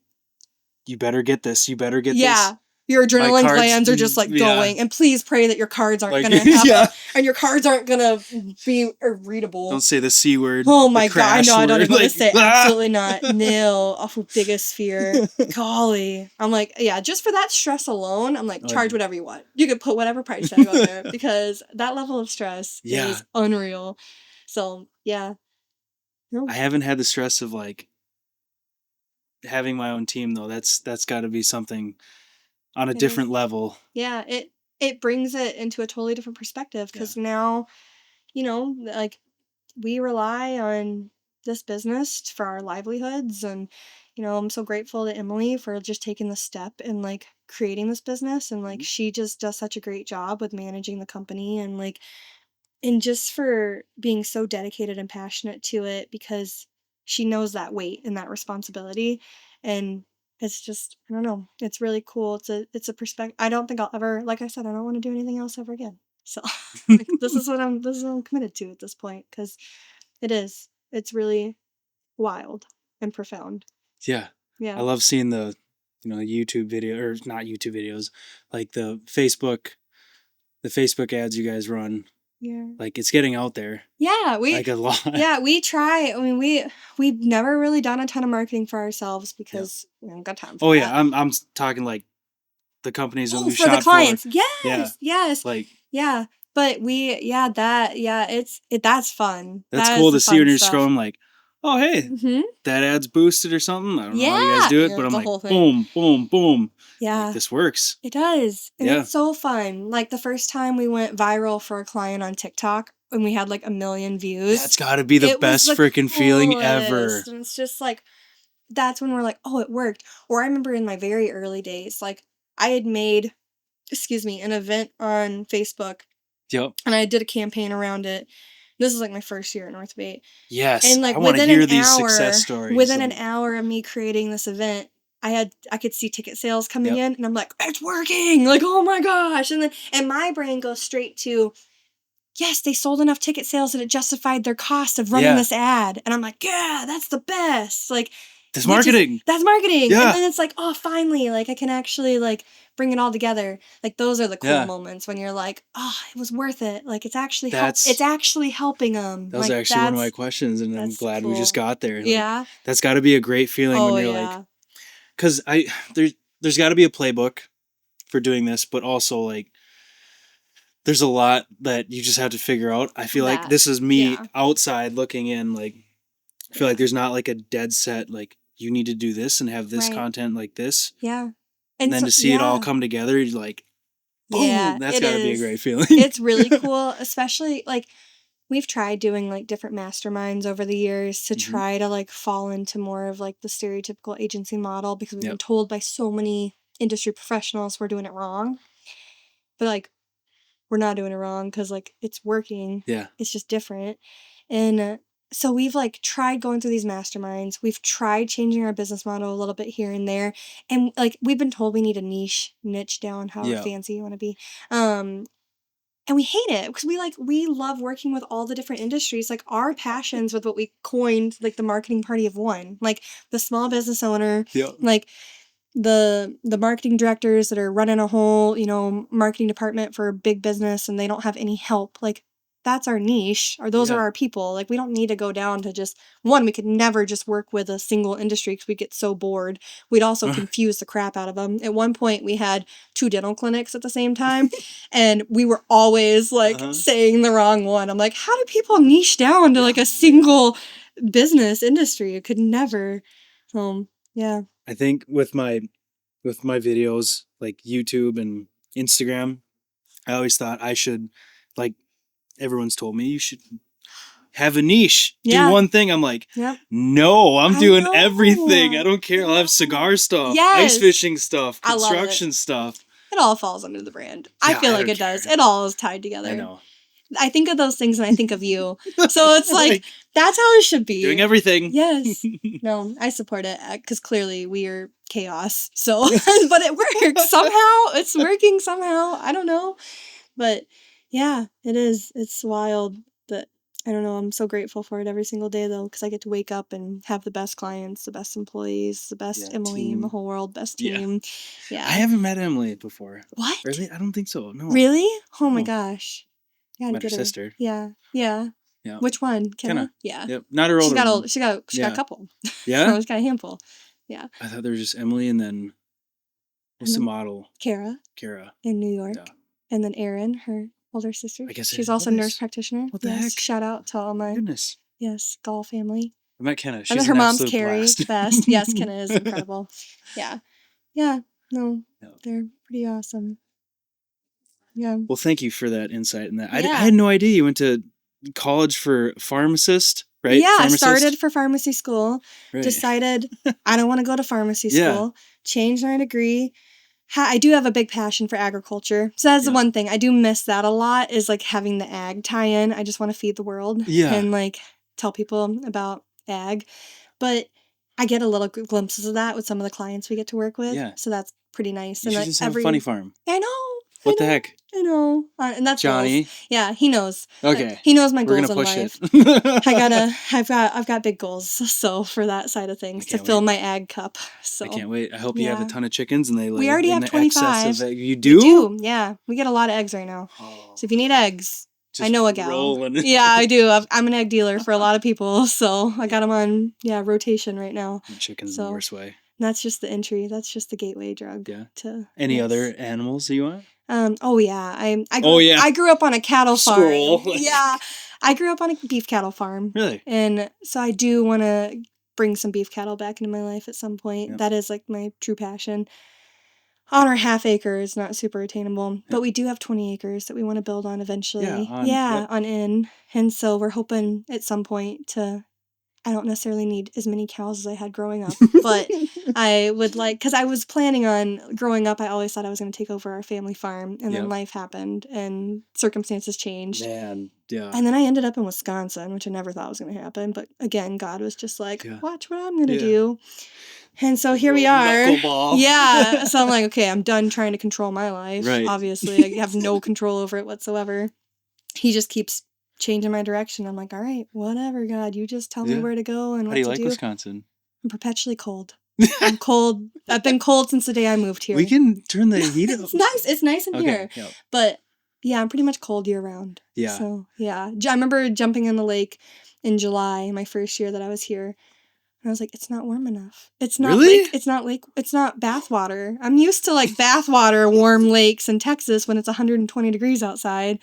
you better get this. You better get this. Yeah. Your adrenaline glands are just like going. And please pray that your cards aren't going to have and your cards aren't going to be readable. Don't say the C word. Oh my God. No, I don't even want to say absolutely not. Nil. Oh, biggest fear. Golly. I'm like, yeah, just for that stress alone, I'm like, charge whatever you want. You can put whatever price tag on there, because that level of stress is unreal. So, yeah. No. I haven't had the stress of like having my own team though. That's got to be something on a different level. Yeah, it brings it into a totally different perspective, because now, like, we rely on this business for our livelihoods, and I'm so grateful to Emily for just taking the step and like creating this business, and like she just does such a great job with managing the company, and like, and just for being so dedicated and passionate to it, because she knows that weight and that responsibility. And it's just, I don't know, it's really cool. It's a perspective. I don't think I'll ever, like I said, I don't want to do anything else ever again. So like, this is what I'm committed to at this point, because it's really wild and profound. Yeah. I love seeing the YouTube video, or not YouTube videos, like the Facebook ads you guys run. Yeah. Like, it's getting out there. Yeah, like a lot. Yeah, we try. I mean, we've never really done a ton of marketing for ourselves, because we haven't got time for that. Yeah, I'm talking like the companies that we've shot for. The clients. Yes. Yes. Like, yeah. But that's fun. That's cool to see when you're scrolling, like, oh, hey, that ad's boosted or something. I don't know how you guys do it, but I'm like, boom, boom, boom. Yeah. Like, this works. It does. And it's so fun. Like, the first time we went viral for a client on TikTok, and we had like 1 million views. That's got to be the best freaking feeling ever. And it's just like, that's when we're like, oh, it worked. Or I remember in my very early days, like, I had made, an event on Facebook. Yep. And I did a campaign around it. This is like my first year at Northwoods. Yes. And like, I want to hear these success stories. Within an hour of me creating this event, I could see ticket sales coming in, and I'm like, it's working! Like, oh my gosh! And my brain goes straight to, yes, they sold enough ticket sales that it justified their cost of running this ad. And I'm like, yeah, that's the best. Like, that's marketing. That's marketing. Yeah. And then it's like, oh, finally, like, I can actually like bring it all together. Like, those are the cool moments when you're like, oh, it was worth it. Like, it's actually helping them. That was like, actually one of my questions, and I'm glad we just got there. Like, that's got to be a great feeling when you're like, because there's got to be a playbook for doing this, but also like, there's a lot that you just have to figure out. I feel like this is me outside looking in. Like, I feel like there's not like a dead set, like, you need to do this and have this content like this. Yeah. And then to see it all come together, you're like, boom, that's got to be a great feeling. It's really cool, especially like, we've tried doing like different masterminds over the years to try to like fall into more of like the stereotypical agency model, because we've been told by so many industry professionals we're doing it wrong. But like, we're not doing it wrong, because like, it's working. Yeah. It's just different. And so we've like tried going through these masterminds. We've tried changing our business model a little bit here and there. And like, we've been told we need a niche down, however fancy you want to be. And we hate it because we love working with all the different industries. Like our passions with what we coined, like the marketing party of one, like the small business owner, like the marketing directors that are running a whole, marketing department for a big business and they don't have any help. Like that's our niche, or those are our people. Like we don't need to go down to just one. We could never just work with a single industry because we get so bored. We'd also confuse the crap out of them. At one point, we had 2 dental clinics at the same time, and we were always saying the wrong one. I'm like, how do people niche down to like a single business industry? It could never. Yeah. I think with my videos, like YouTube and Instagram, I always thought I should, like, everyone's told me you should have a niche, do one thing. I'm like, no, I'm doing everything. I don't care. I'll have cigar stuff, ice fishing stuff, construction stuff. It all falls under the brand. I feel like it does. It all is tied together. I know. I think of those things and I think of you. So it's like, that's how it should be. Doing everything. Yes. No, I support it because clearly we are chaos. So, but it works somehow. It's working somehow. I don't know. But yeah, it is. It's wild. But I don't know. I'm so grateful for it every single day though, because I get to wake up and have the best clients, the best employees, the best Emily in the whole world, best team. Yeah. I haven't met Emily before. What? Really? I don't think so. No. Really? Oh my gosh. Met her sister. Yeah. Which one? Kenna? Yeah. Yep. Not her older. She got a couple. Yeah. She's got a handful. Yeah. I thought there was just Emily and then what's the model? Kara. In New York. Yeah. And then Erin, her older sister. I guess she's also a nurse practitioner. What the heck? Shout out to all my Gall family. I met Kenna. She's and then her mom's Carrie, the best. Yes, Kenna is incredible. Yeah. No, they're pretty awesome. Yeah. Well, thank you for that insight and that. I had no idea you went to college for pharmacist, right? Yeah, I started for pharmacy school. Right. Decided I don't want to go to pharmacy school. Changed my degree. I do have a big passion for agriculture. So that's the one thing. I do miss that a lot is like having the ag tie-in. I just want to feed the world and like tell people about ag. But I get a little glimpses of that with some of the clients we get to work with. Yeah. So that's pretty nice. You should just have a funny farm. I know. What the heck? I know. And that's Johnny. Goals. Yeah, he knows. Okay. He knows my goals in life. I've got big goals so for that side of things to fill my ag cup. So I can't wait. I hope you have a ton of chickens and they lay. We already have 25. You do? We do. Yeah. We get a lot of eggs right now. Oh. So if you need eggs, I know a gal. Rolling. Yeah, I do. I'm an egg dealer for a lot of people, so I got them on rotation right now. And chickens in the worst way. That's just the entry. That's just the gateway drug. Yeah. To any other animals that you want? Oh yeah. I grew up on a cattle farm. Squirrel. Yeah. I grew up on a beef cattle farm. Really? And so I do want to bring some beef cattle back into my life at some point. Yep. That is like my true passion. On our half acre is not super attainable, but we do have 20 acres that we want to build on eventually. On in. And so we're hoping at some point to, I don't necessarily need as many cows as I had growing up, but I would like, because I was planning on growing up, I always thought I was going to take over our family farm, and then life happened and circumstances changed. Man, yeah. And then I ended up in Wisconsin, which I never thought was going to happen. But again, God was just like, watch what I'm going to do. And so here we are. Knuckleball. Yeah. So I'm like, okay, I'm done trying to control my life. Right. Obviously, I have no control over it whatsoever. He just keeps changing my direction. I'm like, all right, whatever, God, you just tell me where to go and what to do. How do you like Wisconsin? I'm perpetually cold. I'm cold. I've been cold since the day I moved here. We can turn the heat up. It's nice. It's nice in here. Yep. But yeah, I'm pretty much cold year round. Yeah. So yeah, I remember jumping in the lake in July, my first year that I was here. And I was like, it's not warm enough. It's not really? It's not bath water. I'm used to like bath water, warm lakes in Texas when it's 120 degrees outside.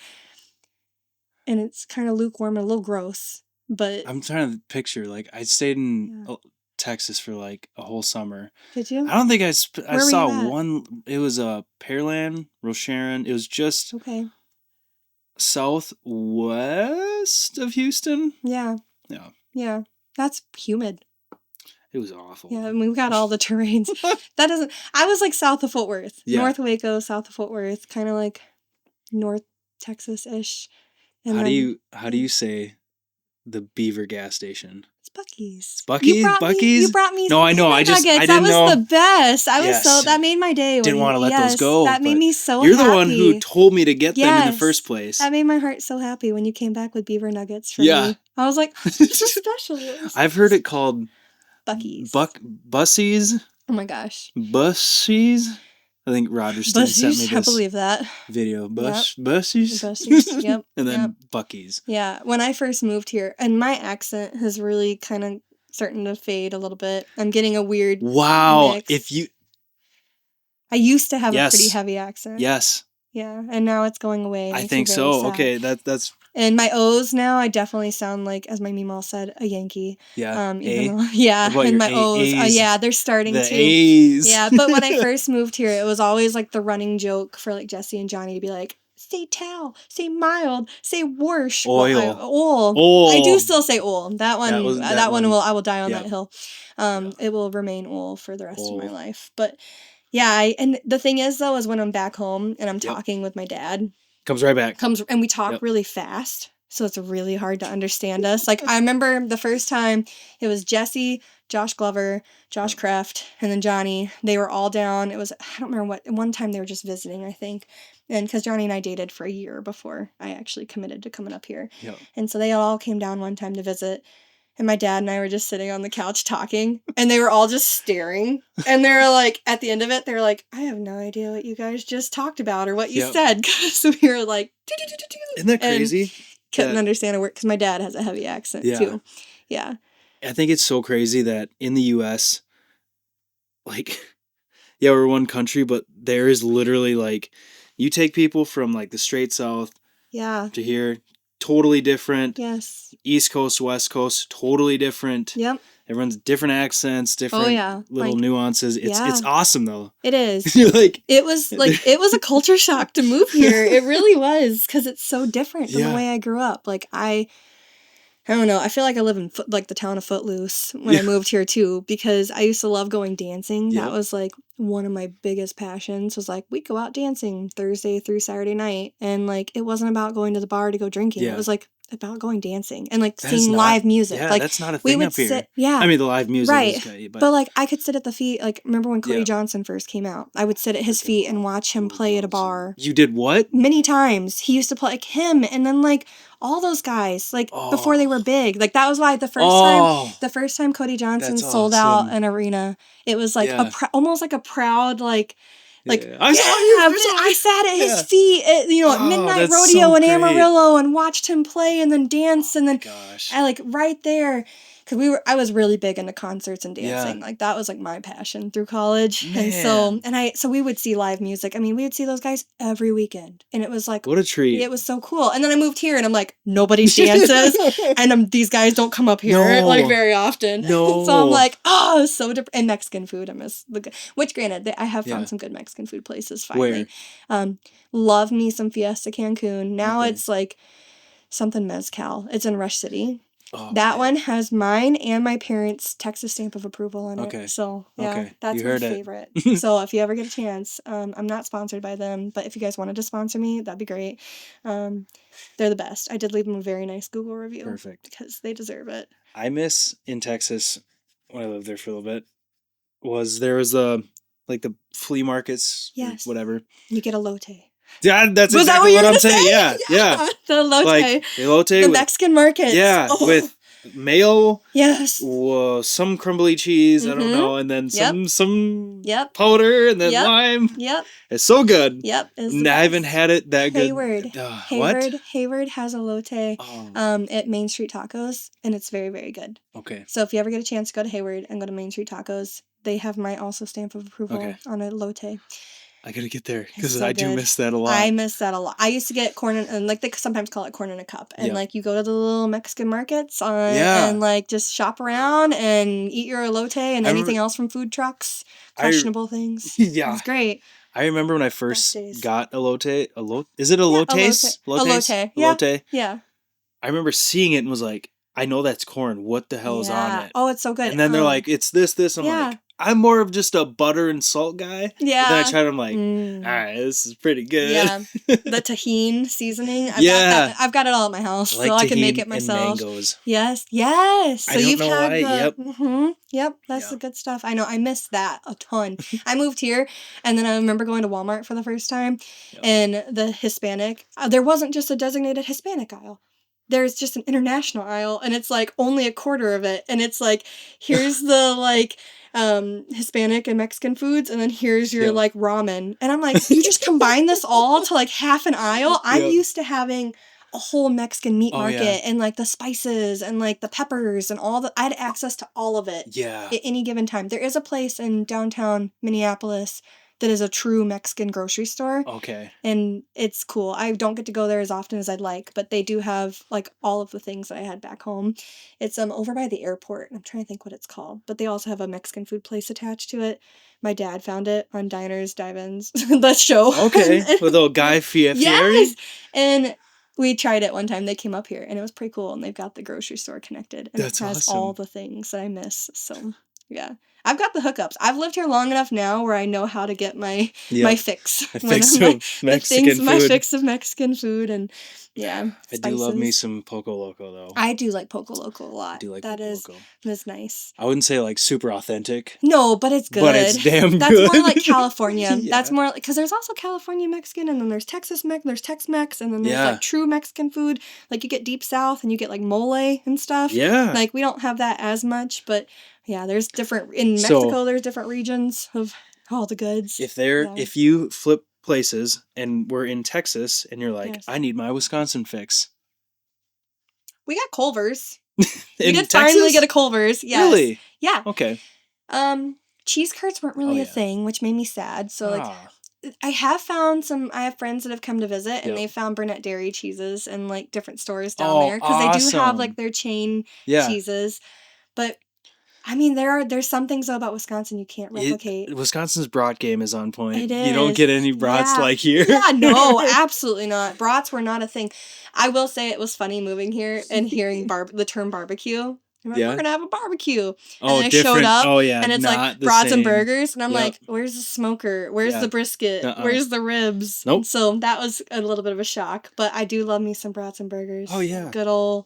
And it's kind of lukewarm and a little gross, but... I'm trying to picture, like, I stayed in Texas for, like, a whole summer. Did you? I don't think I saw one... It was Pearland, Rocheron. It was just southwest of Houston. Yeah. Yeah. Yeah. That's humid. It was awful. Yeah, and we've got all the terrains. That doesn't... I was, like, south of Fort Worth. Yeah. North Waco, south of Fort Worth. Kind of, like, North Texas-ish. And how do you say the Beaver gas station? It's Buc-ee's. It's Buc-ee's? Buc-ee's? You brought me. No, I know. I nuggets. didn't that was know. The best. Yes. That made my day. Didn't want to let those go. That made me so you're happy. the one who told me to get them in the first place. That made my heart so happy when you came back with beaver nuggets for me. I was like, this is special. I've heard it called Buc-ee's. Bussies. Oh my gosh. Bussies. I think Rogerston sent me this. I believe that video. Bussies. Bussies. Yep. And then Buc-ee's. Yeah. When I first moved here, and my accent has really kind of starting to fade a little bit. I'm getting a weird mix. I used to have a pretty heavy accent. Yes. Yeah, and now it's going away. I think so. Sad. Okay, that's. And my O's now, I definitely sound like, as my Meemaw said, a Yankee. Yeah. And my O's. They're starting to. A's. Yeah, but when I first moved here, it was always like the running joke for like Jesse and Johnny to be like, say towel, say mild, say wash. Oil. Oil. I do still say oil. I will die on that hill. It will remain oil for the rest of my life. But yeah, and the thing is though, is when I'm back home and I'm talking with my dad. Comes right back. And we talk really fast. So it's really hard to understand us. Like I remember the first time it was Jesse, Josh Glover, Josh Kraft, and then Johnny. They were all down. It was, I don't remember what, one time they were just visiting, I think. And because Johnny and I dated for a year before I actually committed to coming up here. Yep. And so they all came down one time to visit. And my dad and I were just sitting on the couch talking. And they were all just staring. And they were like, at the end of it, they were like, I have no idea what you guys just talked about or what you said. Because we were like, isn't that crazy? And couldn't understand a word because my dad has a heavy accent too. Yeah. I think it's so crazy that in the U.S., like, we're one country, but there is literally like, you take people from like the straight South to here, totally different. Yes. East Coast, West Coast, totally different. Yep. Everyone's different accents, different little nuances. It's awesome though. It is. It was a culture shock to move here. It really was because it's so different from the way I grew up. Like I don't know. I feel like I live in the town of Footloose when I moved here too, because I used to love going dancing. That was like one of my biggest passions. Was like we'd go out dancing Thursday through Saturday night, and like it wasn't about going to the bar to go drinking. It was like about going dancing and like seeing live music. Yeah, like that's not a thing up here. I mean the live music is good, but like I could sit at the feet. Like remember when Cody Johnson first came out? I would sit at his feet and watch him play at a bar. You did what? Many times. He used to play like him, and then like all those guys like before they were big. Like that was why the first time Cody Johnson sold out an arena, it was like almost like a proud like I sat at his feet at Midnight Rodeo in Amarillo and watched him play and then dance and then I like right there because I was really big into concerts and dancing. Like that was like my passion through college. Man. And so we would see live music. I mean, we would see those guys every weekend, and it was like what a treat. It was so cool. And then I moved here, and I'm like nobody dances, and these guys don't come up here like very often. No. So I'm like, oh, so different. And Mexican food, I miss which granted I have found some good Mexican food places finally. Where? Love me some Fiesta Cancun. Now it's like something mezcal. It's in Rush City. Oh, that one has mine and my parents' Texas stamp of approval on it. Okay. So, that's my favorite. So, if you ever get a chance, I'm not sponsored by them, but if you guys wanted to sponsor me, that'd be great. They're the best. I did leave them a very nice Google review. Perfect. Because they deserve it. I miss in Texas, when I lived there for a little bit, there was the flea markets, whatever. You get a lote. Yeah, that's exactly what I'm saying. Yeah. The elote. Like, elote. The Mexican market. Yeah, with mayo. Yes. Some crumbly cheese, I don't know, and then some powder, and then lime. Yep. It's so good. Yep. I haven't had it that good. Hayward has elote at Main Street Tacos, and it's very, very good. Okay. So if you ever get a chance to go to Hayward and go to Main Street Tacos, they have my also stamp of approval on elote. I gotta get there because I do miss that a lot. I miss that a lot. I used to get corn and like they sometimes call it corn in a cup, and like you go to the little Mexican markets and like just shop around and eat your elote and anything else from food trucks, questionable things. Yeah, it's great. I remember when I first got elote. Is it elotes? Elote. Elote. Yeah. I remember seeing it and was like, I know that's corn. What the hell is on it? Oh, it's so good. And then they're like, it's this. I'm like, I'm more of just a butter and salt guy. Yeah. But then I tried. I'm like, all right, this is pretty good. Yeah. The tahini seasoning. I've got it all at my house, so I can make it myself. And mangoes. Yes. Yes. So I don't know why. Yep. Yep. That's the good stuff. I know. I miss that a ton. I moved here, and then I remember going to Walmart for the first time, and the Hispanic. There wasn't just a designated Hispanic aisle. There's just an international aisle, and it's like only a quarter of it, and it's like here's the like Hispanic and Mexican foods, and then here's your like ramen, and I'm like, you just combine this all to like half an aisle. I'm used to having a whole Mexican meat market and like the spices and like the peppers and I had access to all of it at any given time. There is a place in downtown Minneapolis that is a true Mexican grocery store. Okay. And it's cool. I don't get to go there as often as I'd like, but they do have like all of the things that I had back home. It's over by the airport. I'm trying to think what it's called, but they also have a Mexican food place attached to it. My dad found it on Diners, Dive-Ins, that show. Okay, with old Guy Fieri. Yes, and we tried it one time. They came up here, and it was pretty cool. And they've got the grocery store connected, and it has all the things that I miss. So yeah. I've got the hookups. I've lived here long enough now where I know how to get my fix. My fix of Mexican food, and spices. I do love me some Poco Loco though. I do like Poco Loco a lot. I do like that Poco is Loco. That's nice. I wouldn't say like super authentic. No, but it's good. But it's damn good. That's more like California. That's more like, because there's also California Mexican, and then there's there's Tex-Mex, and then there's like true Mexican food. Like you get Deep South, and you get like mole and stuff. Yeah. Like we don't have that as much, but yeah, there's different in Mexico. There's different regions of all the goods. If you flip places and we're in Texas, and you're like, I need my Wisconsin fix. We got Culver's. We did finally get a Culver's. Yes. Really? Yeah. Okay. Cheese curds weren't really a thing, which made me sad. So like, I have friends that have come to visit, and they found Burnett Dairy cheeses in like different stores down there, because they do have like their chain cheeses. But I mean, there's some things though about Wisconsin you can't replicate. Wisconsin's brat game is on point. It is. You don't get any brats like here. Yeah, no, absolutely not. Brats were not a thing. I will say it was funny moving here and hearing the term barbecue. I'm like, we're gonna have a barbecue. And then I showed up, and it's like brats and burgers, and I'm like, where's the smoker? Where's the brisket? Where's the ribs? Nope. So that was a little bit of a shock, but I do love me some brats and burgers. Oh yeah. Good old.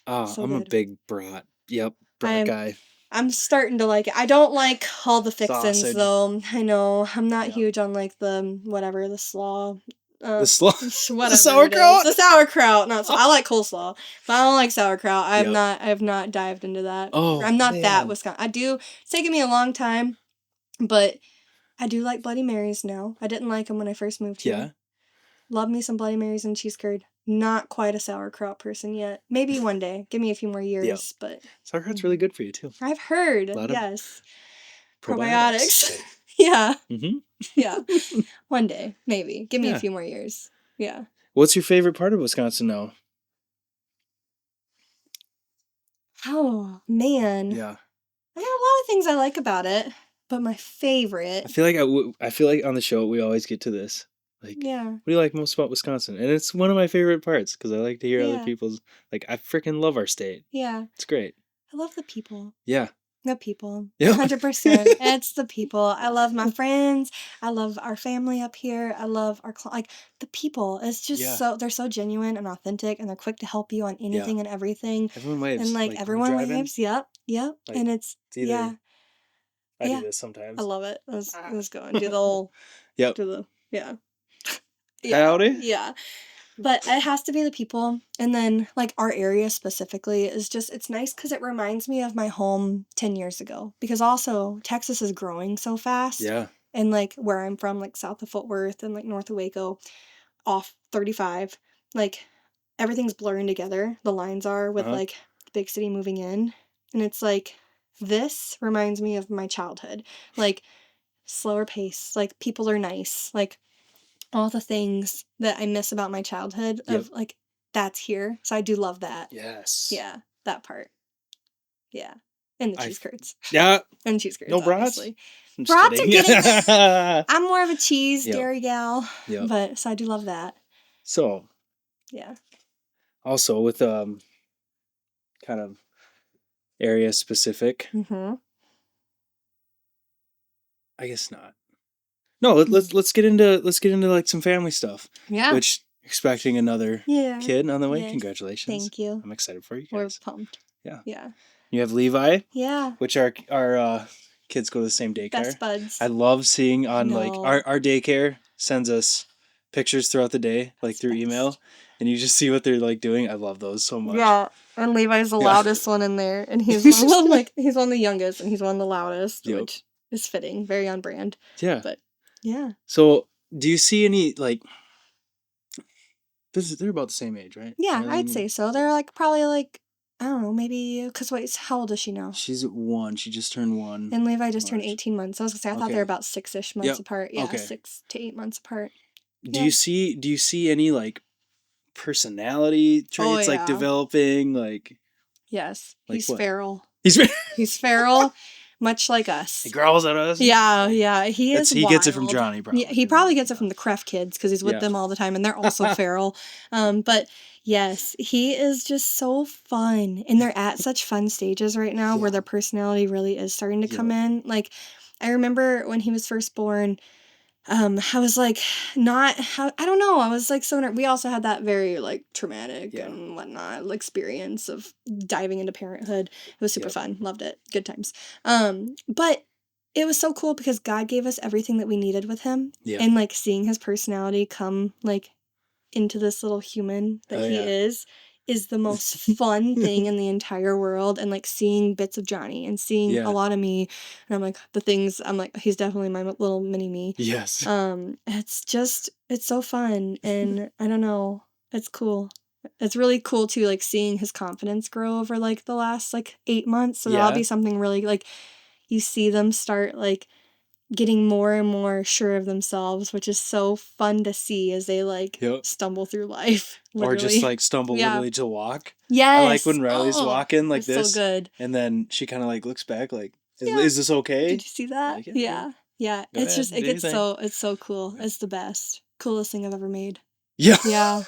I'm a big brat. Yep, brat guy. I'm starting to like it. I don't like all the fixins though. I know. I'm not huge on like the the slaw. The slaw? Whatever. The sauerkraut? The sauerkraut. I like coleslaw, but I don't like sauerkraut. I have not dived into that. Oh, I'm not that Wisconsin. It's taken me a long time, but I do like Bloody Marys now. I didn't like them when I first moved here. Yeah. Love me some Bloody Marys and cheese curd. Not quite a sauerkraut person yet. Maybe one day. Give me a few more years, but sauerkraut's really good for you too. I've heard. Yes. Probiotics. Yeah. Mm-hmm. Yeah. One day, maybe. Give me a few more years. Yeah. What's your favorite part of Wisconsin now? Oh, man. Yeah. I got a lot of things I like about it, but my favorite. I feel like on the show we always get to this. Like, what do you like most about Wisconsin? And it's one of my favorite parts, because I like to hear other people's, like, I freaking love our state. Yeah. It's great. I love the people. Yeah. The people. Yeah. 100%. It's the people. I love my friends. I love our family up here. I love the people. It's just they're so genuine and authentic, and they're quick to help you on anything and everything. Everyone waves. And like everyone waves. Yep. Like, and it's I do this sometimes. I love it. Let's go and do the whole. Yep. Do the Howdy. Yeah. But it has to be the people. And then, like, our area specifically is just, it's nice because it reminds me of my home 10 years ago. Because also, Texas is growing so fast. Yeah. And, like, where I'm from, like, south of Fort Worth and, like, north of Waco, off 35, like, everything's blurring together. The lines are with, like, the big city moving in. And it's like, this reminds me of my childhood. Like, slower pace. Like, people are nice. Like, all the things that I miss about my childhood of like, that's here. So I do love that. Yes. Yeah. That part. Yeah. And the cheese curds. Yeah. And cheese curds. No brats? Brats are getting I'm more of a cheese dairy gal. Yeah. But so I do love that. So. Yeah. Also with kind of area specific. Mm-hmm. I guess not. No, let's get into like some family stuff. Yeah. Which expecting another kid on the way. Yes. Congratulations. Thank you. I'm excited for you guys. We're pumped. Yeah. Yeah. You have Levi. Yeah. Which our kids go to the same daycare. Best buds. I love seeing on like our daycare sends us pictures throughout the day, like through email, and you just see what they're like doing. I love those so much. Yeah, and Levi's the loudest one in there, and he's one of, he's one of the youngest, and he's one of the loudest, which is fitting, very on brand. Yeah, but yeah. So, do you see any like? They're about the same age, right? Yeah, I'd say so. They're like probably like I don't know, maybe because wait, how old is she now? She's 1. She just turned 1. And Levi just turned 18 months. I was gonna say I thought they were about 6-ish months apart. Yeah, okay. 6 to 8 months apart. Do you see any like personality traits like developing like? Yes, like he's what? feral. He's feral. Much like us. He growls at us? Yeah. He is He gets it from Johnny, probably. Yeah, he probably gets it from the Kref kids because he's with them all the time and they're also feral. But yes, he is just so fun. And they're at such fun stages right now where their personality really is starting to come in. Like, I remember when he was first born, I was like, I don't know. I was like, we also had that very like traumatic and whatnot experience of diving into parenthood. It was super fun. Loved it. Good times. But it was so cool because God gave us everything that we needed with him. Yeah. And like seeing his personality come like into this little human that he is the most fun thing in the entire world. And like seeing bits of Johnny and seeing a lot of me, and I'm like he's definitely my little mini me. Yes. It's so fun, and I don't know, it's cool. It's really cool too, like seeing his confidence grow over like the last like 8 months. So that'll be something really like you see them start like getting more and more sure of themselves, which is so fun to see as they like stumble through life. Literally. Or just like stumble literally to walk. Yes. I like when Riley's walking like this. So good. And then she kind of like looks back like, is this okay? Did you see that? Like, yeah. It's just, it's so cool. It's the best. Coolest thing I've ever made. Yeah. Yeah.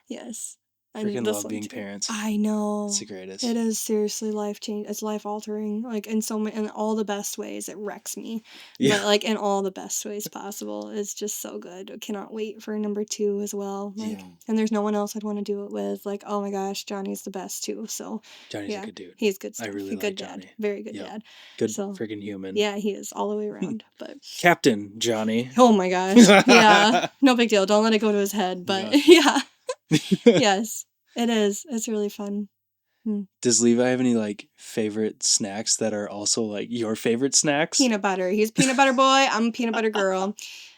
Yes. Freaking love being parents. I know. It's the greatest. It is seriously life-changing. It's life-altering. Like in all the best ways. It wrecks me. Yeah. But like in all the best ways possible. It's just so good. I cannot wait for number 2 as well. Like, and there's no one else I'd want to do it with. Like, oh my gosh, Johnny's the best too. So Johnny's a good dude. He's good stuff. I really like good Johnny. Dad. Very good dad. Good freaking human. Yeah, he is all the way around. But Captain Johnny. Oh my gosh. Yeah. No big deal. Don't let it go to his head. But yes. It is. It's really fun. Does Levi have any like favorite snacks that are also like your favorite snacks? Peanut butter. He's a peanut butter boy. I'm a peanut butter girl.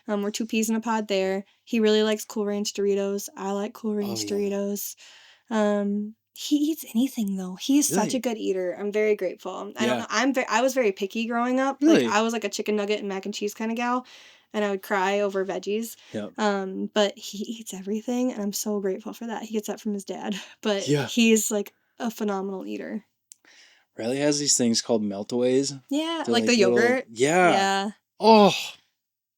We're 2 peas in a pod there. He really likes Cool Ranch Doritos. I like Cool Ranch Doritos. He eats anything though. He is such a good eater. I'm very grateful. I don't know. I was very picky growing up. Really? Like I was like a chicken nugget and mac and cheese kind of gal. And I would cry over veggies. Yep. But he eats everything, and I'm so grateful for that. He gets that from his dad. But he's like a phenomenal eater. Riley has these things called meltaways. Yeah, like the yogurt. Yeah. Oh,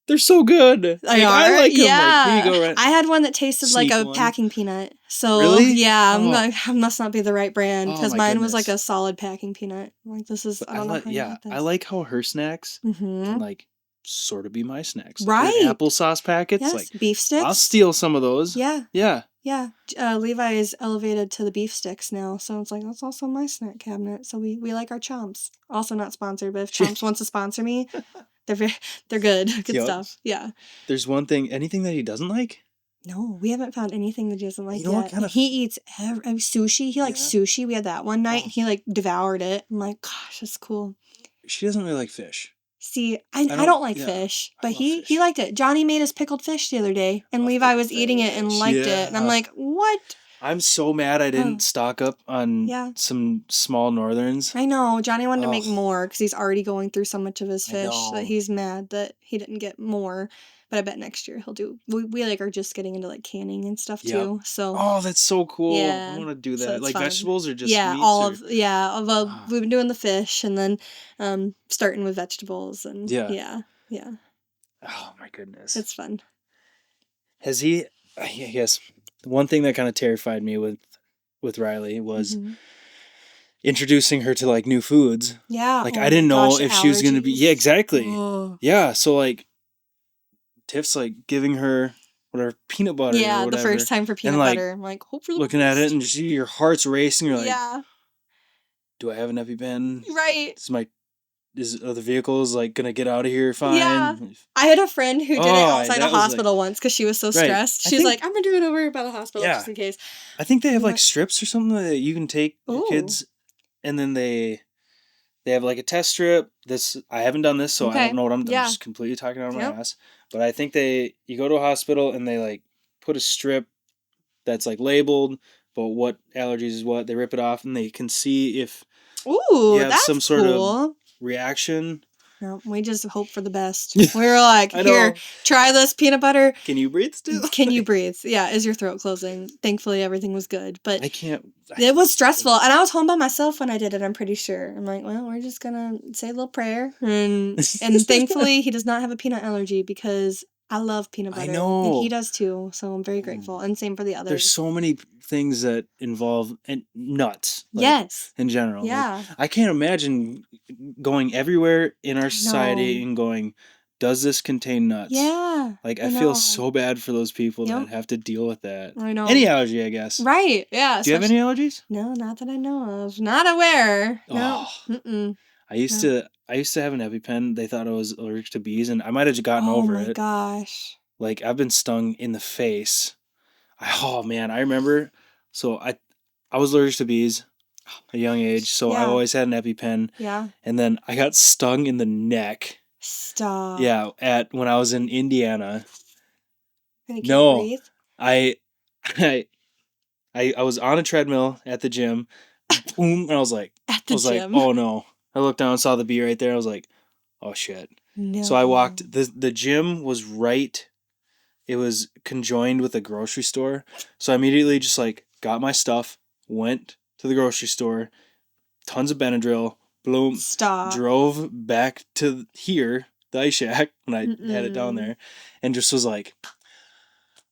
they're so good. I like them. Yeah. Like, I had one that tasted like a packing peanut. So really? Yeah, I'm like, I must not be the right brand because mine was like a solid packing peanut. Like this is. I don't know. I like how her snacks can like sort of be my snacks. Right. Like applesauce packets. Yes. Like beef sticks. I'll steal some of those. Yeah. Yeah. Yeah. Levi is elevated to the beef sticks now. So it's like, that's also my snack cabinet. So we like our Chomps. Also not sponsored, but if Chomps wants to sponsor me, they're good. Good stuff. Yeah. There's one thing, anything that he doesn't like? No, we haven't found anything that he doesn't like yet. What kind of... He eats sushi. He likes sushi. We had that one night and he like devoured it. I'm like, gosh, that's cool. She doesn't really like fish. See, I don't like fish, but he liked it. Johnny made us pickled fish the other day, and Levi was eating it and liked it. And I'm like, what? I'm so mad I didn't stock up on some small northerns. I know. Johnny wanted to make more because he's already going through so much of his fish that he's mad that he didn't get more. But I bet next year he'll do. We like are just getting into like canning and stuff too. So that's so cool. Yeah, I want to do that. So like fun. Vegetables or just meats all of Well, we've been doing the fish and then starting with vegetables and yeah. Oh my goodness, it's fun. Has he? I guess one thing that kind of terrified me with Riley was introducing her to like new foods. Yeah. Like I didn't know if she was going to be. Yeah, exactly. Oh. Yeah. So like Tiff's like giving her whatever peanut butter. Yeah, or whatever, the first time for peanut butter. I'm like, hope for the looking best. at it and just your heart's racing. You're like, yeah. Do I have an EpiPen? Right. Are the vehicles like gonna get out of here fine? Yeah. I had a friend who did it outside a hospital once because she was so stressed. Right. She's like, I'm gonna do it over by the hospital just in case. I think they have like strips or something that you can take your kids, and then they have like a test strip. I haven't done this, so I don't know what I'm just completely talking out of my ass. But I think you go to a hospital and they like put a strip that's like labeled, but what allergies is what. They rip it off and they can see if you have some sort of reaction. No, we just hope for the best. We were like, here, try this peanut butter. Can you breathe still? Can you breathe? Yeah, is your throat closing? Thankfully, everything was good. But it was stressful. And I was home by myself when I did it, I'm pretty sure. I'm like, well, we're just going to say a little prayer. And thankfully, he does not have a peanut allergy because I love peanut butter. I know. And he does too. So I'm very grateful. And same for the others. There's so many things that involve nuts. Yes. In general. Yeah. Like, I can't imagine going everywhere in our society and going, does this contain nuts? Yeah. Like, I feel so bad for those people that have to deal with that. I know. Any allergy, I guess. Right. Yeah. Do you have any allergies? No, not that I know of. Not aware. No. Mm-mm. I used to have an EpiPen. They thought I was allergic to bees, and I might have gotten over it. Oh my gosh! Like I've been stung in the face. Oh man, I remember. So I was allergic to bees at a young age, so I always had an EpiPen. Yeah. And then I got stung in the neck. Stop. Yeah, when I was in Indiana. And you can't breathe? I was on a treadmill at the gym. Boom, and I was like, gym. Oh no. I looked down and saw the bee right there. I was like, oh shit. No. So I walked, the gym was right, it was conjoined with a grocery store. So I immediately just like got my stuff, went to the grocery store, tons of Benadryl, boom, drove back to here, the ice shack, when I had it down there, and just was like,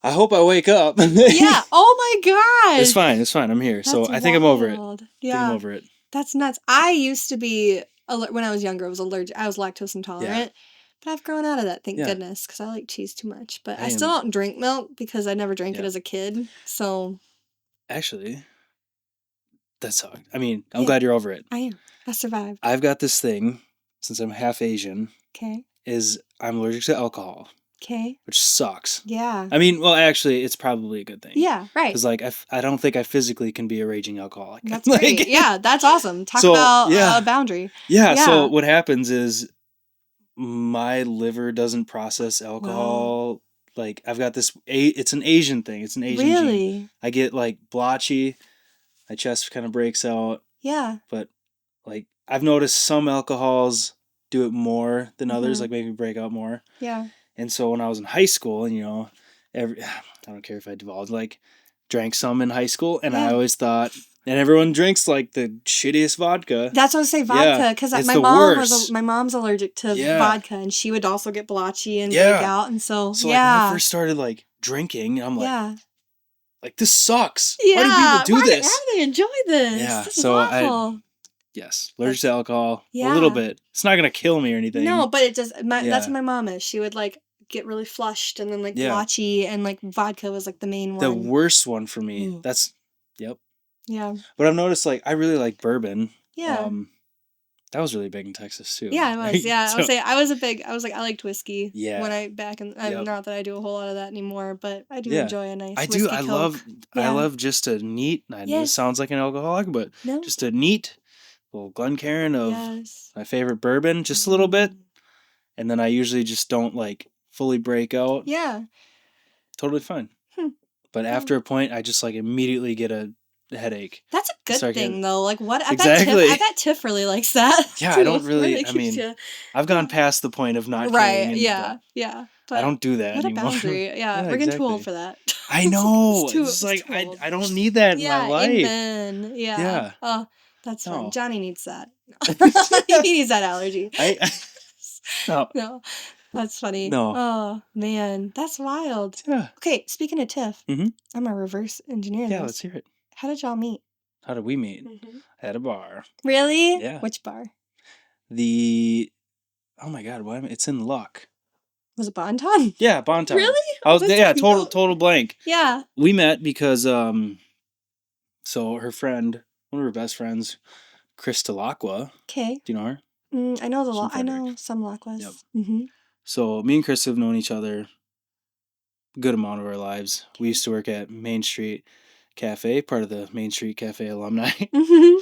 I hope I wake up. Yeah. Oh my gosh. It's fine. I'm here. So I think I'm over it. Yeah. I'm over it. That's nuts. I used to be, when I was younger, I was allergic. I was lactose intolerant. But I've grown out of that, thank goodness, because I like cheese too much. But I still don't drink milk because I never drank it as a kid. So. Actually, that sucked. I mean, I'm glad you're over it. I am. I survived. I've got this thing, since I'm half Asian. Okay. Is I'm allergic to alcohol. Okay. Which sucks. Yeah. I mean, well, actually, it's probably a good thing. Yeah, right. Because, like, I don't think I physically can be a raging alcoholic. That's great. Yeah, that's awesome. Talk about a boundary. Yeah, so what happens is my liver doesn't process alcohol. Wow. Like, I've got this, it's an Asian thing. It's an Asian gene. I get, like, blotchy. My chest kind of breaks out. Yeah. But, like, I've noticed some alcohols do it more than others, like, make me break out more. Yeah. And so when I was in high school, and I don't care if I divulge, like, drank some in high school, and I always thought, and everyone drinks like the shittiest vodka. That's what I say, vodka, because my mom's allergic to vodka, and she would also get blotchy and break out, and so like, when I first started like drinking, I'm like, this sucks. Why do people do this? How do they enjoy this? Yeah, this is awful. Allergic to alcohol, a little bit. It's not gonna kill me or anything. No, but it just that's what my mom is. She would like get really flushed and then like blotchy, and like vodka was like the main one. The worst one for me. That's Yeah. But I've noticed like I really like bourbon. Yeah. That was really big in Texas too. Yeah, it was. Right? Yeah, I was like I liked whiskey. Yeah. When not that I do a whole lot of that anymore, but I do enjoy a nice whiskey I Coke. I love just a neat. I know it sounds like an alcoholic, but just a neat little Glencairn of my favorite bourbon, just a little bit, and then I usually just don't like fully break out. Yeah. Totally fine. But after a point, I just like immediately get a headache. That's a good thing though. Like what? I bet Tiff really likes that. Yeah, too. I don't really. I mean, I've gone past the point of not caring. Right. Yeah. But I don't do that anymore. What a boundary. Yeah, we're getting too old for that. I know. It's like I don't need that in my life. Amen. Yeah. Oh, that's fun. Johnny needs that. He needs that allergy. No. That's funny. No. Oh, man. That's wild. Yeah. Okay, speaking of Tiff, I'm a reverse engineer. Yeah, let's hear it. How did y'all meet? How did we meet? At a bar. Really? Yeah. Which bar? Oh my God, it's in Luck. Was it Bonton? Yeah, Bonton. Really? Total blank. Yeah. We met because so her friend, one of her best friends, Krista Lacqua. Okay. Do you know her? I know I know some Lacquas. Yep. Mm-hmm. So me and Krista have known each other a good amount of our lives. We used to work at Main Street Cafe, part of the Main Street Cafe alumni. Mm-hmm.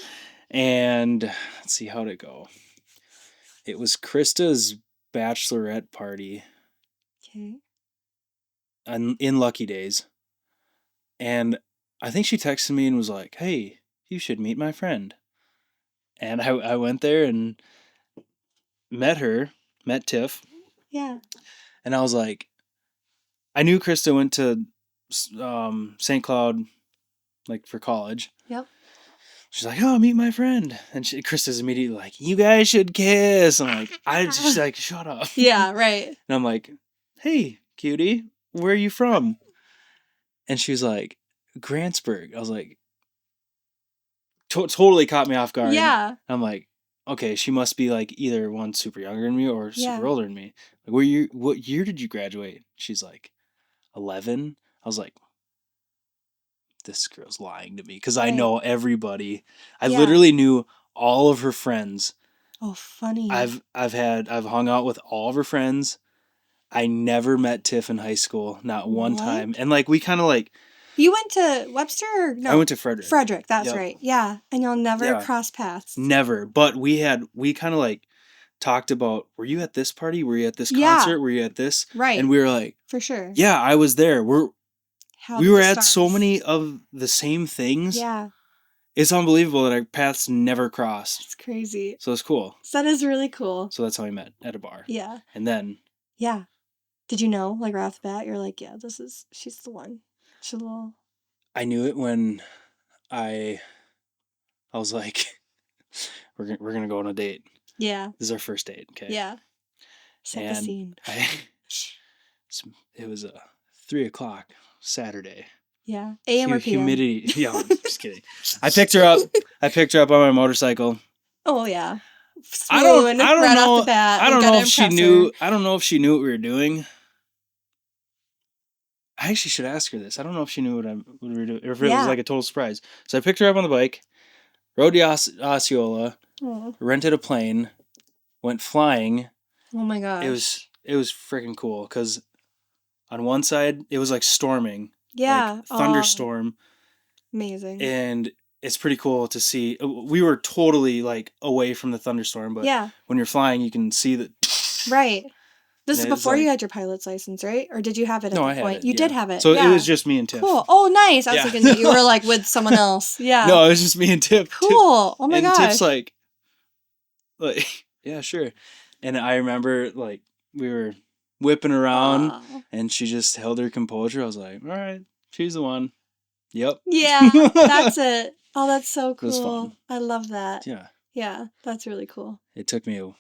And let's see, how'd it go? It was Krista's bachelorette party. Okay. In Lucky Days. And I think she texted me and was like, hey, you should meet my friend. And I went there and met Tiff. Yeah. And I was like, I knew Krista went to St. Cloud, like, for college. Yep. She's like, oh, meet my friend. And Krista's immediately like, you guys should kiss. I'm like, she's like, shut up. Yeah, right. And I'm like, hey, cutie, where are you from? And she was like, Grantsburg. I was like, totally caught me off guard. Yeah. I'm like, okay, she must be like either one super younger than me or super Yeah. older than me. Like, what year did you graduate? She's like, 11. I was like, this girl's lying to me because I know everybody. I literally knew all of her friends. Oh, funny. I've hung out with all of her friends. I never met Tiff in high school, not one time. And like we kind of like. You went to Webster? Or no, I went to Frederick. Frederick, that's right. Yeah, and you'll never cross paths. Never, but we kind of like talked about. Were you at this party? Were you at this concert? Were you at this? Right. And we were like, for sure. Yeah, I was there. We were at so many of the same things. Yeah. It's unbelievable that our paths never crossed. It's crazy. So it's cool. So that is really cool. So that's how we met, at a bar. Yeah. And then. Yeah. Did you know, like right off the bat, you're like, yeah, she's the one. She's a little. I knew it when I was like, we're gonna go on a date. Yeah. This is our first date. Okay. Yeah. Set the scene. It was 3:00 Saturday. Yeah. AM or PM? Humidity. Yeah, I'm just kidding. I picked her up on my motorcycle. Oh yeah. I don't know. Off the bat, I don't know if she knew. I don't know if she knew what we were doing. I actually should ask her this. I don't know if she knew what we were doing, or if it was like a total surprise. So I picked her up on the bike, rode the Osceola, rented a plane, went flying. Oh my gosh. It was freaking cool because on one side it was like storming. Yeah. Like thunderstorm. Amazing. And it's pretty cool to see. We were totally like away from the thunderstorm, but when you're flying, you can see that. Right. This is before you had your pilot's license, right? Or did you have it at the point? You did have it. So it was just me and Tiff. Cool. Oh, nice. I was thinking that you were like with someone else. Yeah. No, it was just me and Tiff. Cool. Oh my gosh. And Tiff's like, yeah, sure. And I remember like we were whipping around and she just held her composure. I was like, all right, she's the one. Yep. Yeah, that's it. Oh, that's so cool. It was fun. I love that. Yeah. Yeah, that's really cool. It took me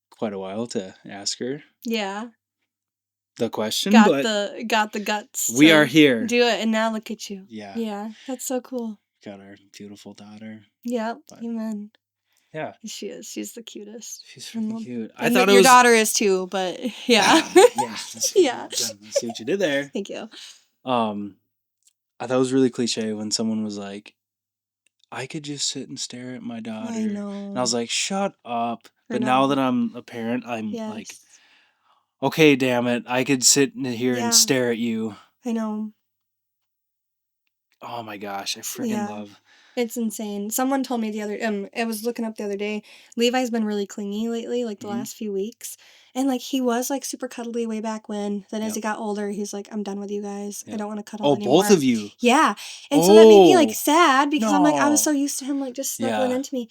quite a while to ask her. Yeah. The question, got the guts. We are here. Do it, and now look at you. Yeah. Yeah, that's so cool. Got our beautiful daughter. Yep. Amen. Yeah. She is. She's the cutest. She's freaking cute. I thought your daughter is too, but yeah. Yeah. Yeah. Let's see what you did there. Thank you. I thought it was really cliche when someone was like, I could just sit and stare at my daughter. I know. And I was like, shut up. But now that I'm a parent, I'm yes. like, okay, damn it. I could sit here and stare at you. I know. Oh my gosh. I freaking love. It's insane. Someone told me the other, I was looking up the other day, Levi's been really clingy lately, like the last few weeks. And like he was like super cuddly way back when. Then as he got older, he's like, I'm done with you guys. I don't want to cuddle anymore. Oh, both of you. Yeah. And so that made me like sad because I'm like, I was so used to him like just snuggling into me.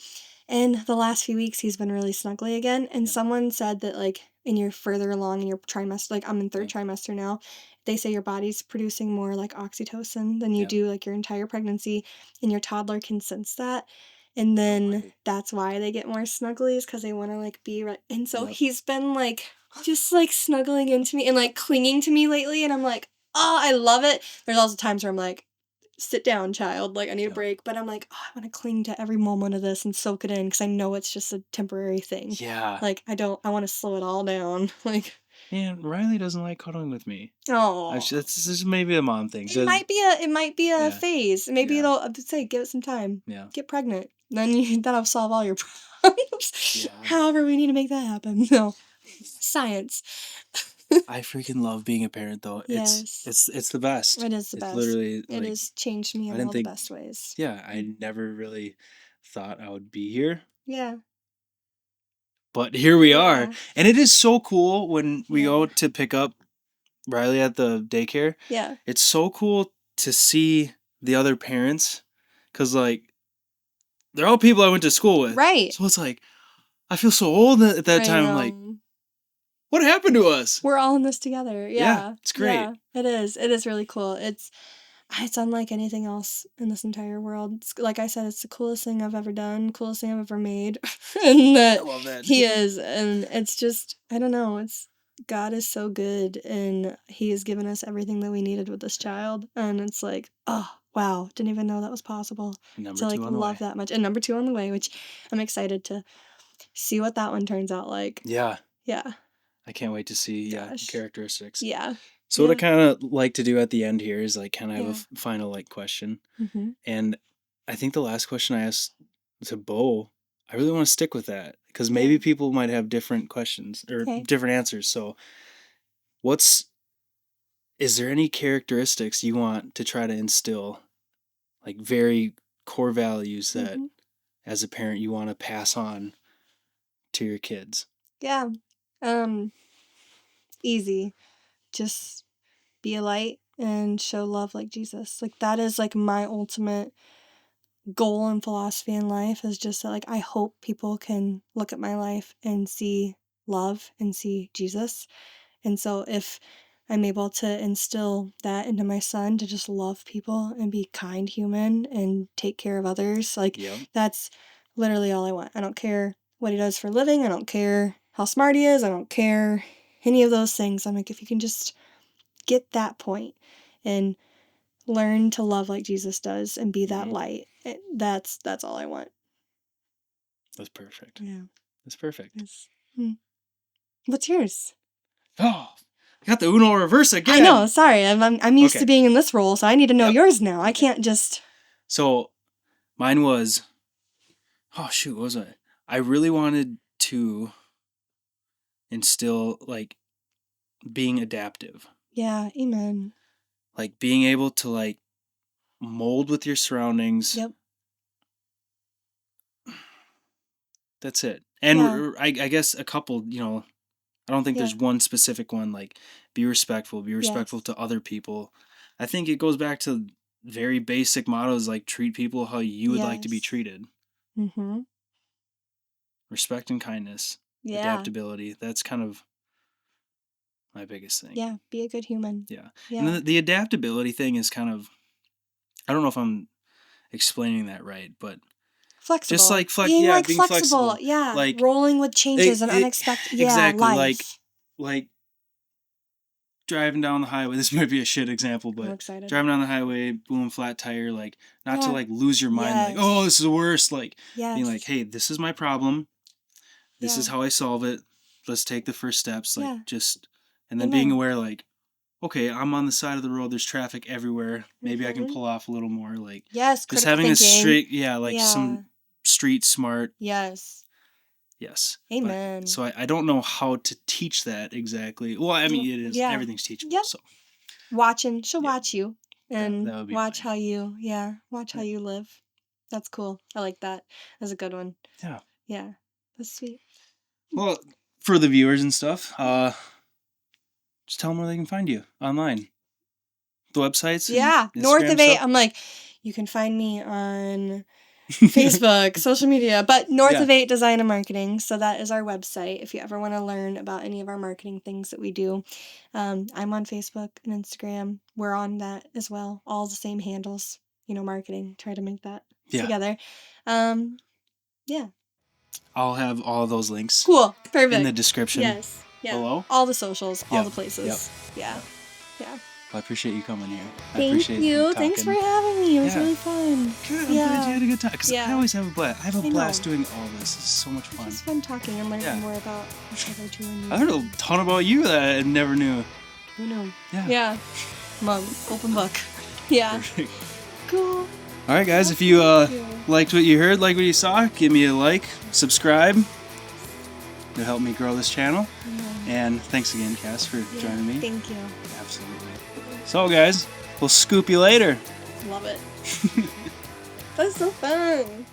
And the last few weeks he's been really snuggly again. And someone said that like when you're further along in your trimester, like I'm in third trimester now, they say your body's producing more like oxytocin than you do like your entire pregnancy, and your toddler can sense that. And then that's why they get more snugglies, because they want to like be right. And so he's been like just like snuggling into me and like clinging to me lately, and I'm like, oh, I love it. There's also times where I'm like, sit down, child. Like, I need a break. But I'm like, oh, I want to cling to every moment of this and soak it in because I know it's just a temporary thing. Yeah. Like, I want to slow it all down. Like, man, Riley doesn't like cuddling with me. oh, this is maybe a mom thing. It might be a phase. Maybe it'll say, give it some time. Yeah. Get pregnant. Then that'll solve all your problems. Yeah. However, we need to make that happen. No, science. I freaking love being a parent, though. Yes. It's the best. It is the best. Literally, it has changed me in all the best ways. Yeah, I never really thought I would be here. Yeah. But here we are. And it is so cool when we go to pick up Riley at the daycare. Yeah. It's so cool to see the other parents because, like, they're all people I went to school with. Right. So it's like, I feel so old at that time. I'm like, what happened to us? We're all in this together. Yeah. It's great. Yeah, it is. It is really cool. It's unlike anything else in this entire world. Like I said, it's the coolest thing I've ever done, coolest thing I've ever made. And I love that. He is. And it's just, I don't know, God is so good and he has given us everything that we needed with this child. And it's like, oh, wow, didn't even know that was possible. To like love that much. And number 2 on the way, which I'm excited to see what that one turns out like. Yeah. Yeah. I can't wait to see characteristics. Yeah. So what I kind of like to do at the end here is like kind of have a final like question. Mm-hmm. And I think the last question I asked to Bo, I really want to stick with that because maybe people might have different questions or different answers. So is there any characteristics you want to try to instill, like very core values that as a parent you want to pass on to your kids? Yeah. Easy. Just be a light and show love like Jesus. Like that is like my ultimate goal and philosophy in life is just that like I hope people can look at my life and see love and see Jesus. And so if I'm able to instill that into my son to just love people and be kind human and take care of others, like that's literally all I want. I don't care what he does for a living. I don't care how smart he is. I don't care any of those things. I'm like, if you can just get that point and learn to love like Jesus does and be that light, that's all I want. That's perfect. Yeah. That's perfect. What's yours? Oh, I got the Uno reverse again. I know. Sorry. I'm used to being in this role, so I need to know yours now. I can't just... So mine was... Oh, shoot. What was it? I really wanted to instill, like, being adaptive. Yeah. Amen. Like, being able to, like, mold with your surroundings. Yep. That's it. And I guess a couple, I don't think there's one specific one, like, be respectful to other people. I think it goes back to very basic mottos, like, treat people how you would like to be treated. Mm-hmm. Respect and kindness. Yeah. Adaptability. That's kind of my biggest thing. Yeah, be a good human. Yeah. And the adaptability thing is kind of, I don't know if I'm explaining that right, but... Flexible. Just like being flexible. Yeah. Like rolling with changes and unexpected. Yeah, exactly. Life. Like driving down the highway. This might be a shit example, but driving down the highway, boom, flat tire. Like not to like lose your mind. Like, oh, this is the worst. Like being like, hey, this is my problem. This is how I solve it. Let's take the first steps. Like and then being aware. Like, okay, I'm on the side of the road. There's traffic everywhere. Maybe I can pull off a little more. Like just having a straight. Yeah, like some. Street smart. Yes. Amen. But, so I don't know how to teach that exactly. Well, I mean, it is. Yeah. Everything's teachable. Yep. So. She'll watch you and watch how you, how you live. That's cool. I like that. That's a good one. Yeah. Yeah. That's sweet. Well, for the viewers and stuff, just tell them where they can find you online. The websites? Yeah. North of 8. I'm like, you can find me on... Facebook, social media, but North of 8 Design and Marketing. So that is our website. If you ever want to learn about any of our marketing things that we do, I'm on Facebook and Instagram. We're on that as well. All the same handles, marketing. Try to make that together. Yeah. I'll have all those links. Cool. Perfect. In the description below. All the socials, all the places. Yep. Yeah. I appreciate you coming here. Thank you. Thanks for having me. It was really fun. Good. I'm glad you had a good time. Because I always have a blast. I have a blast doing all this. It's so much fun. It's just fun talking and learning more about each other too. I learned a ton about you that I never knew. Who knew? Yeah. Mom, open book. Yeah. Perfect. Cool. All right, guys. If you liked what you heard, like what you saw, give me a like, subscribe. It'll help me grow this channel. And thanks again, Cass, for joining me. Thank you. Absolutely. So, guys, we'll scoop you later. Love it. That's so fun.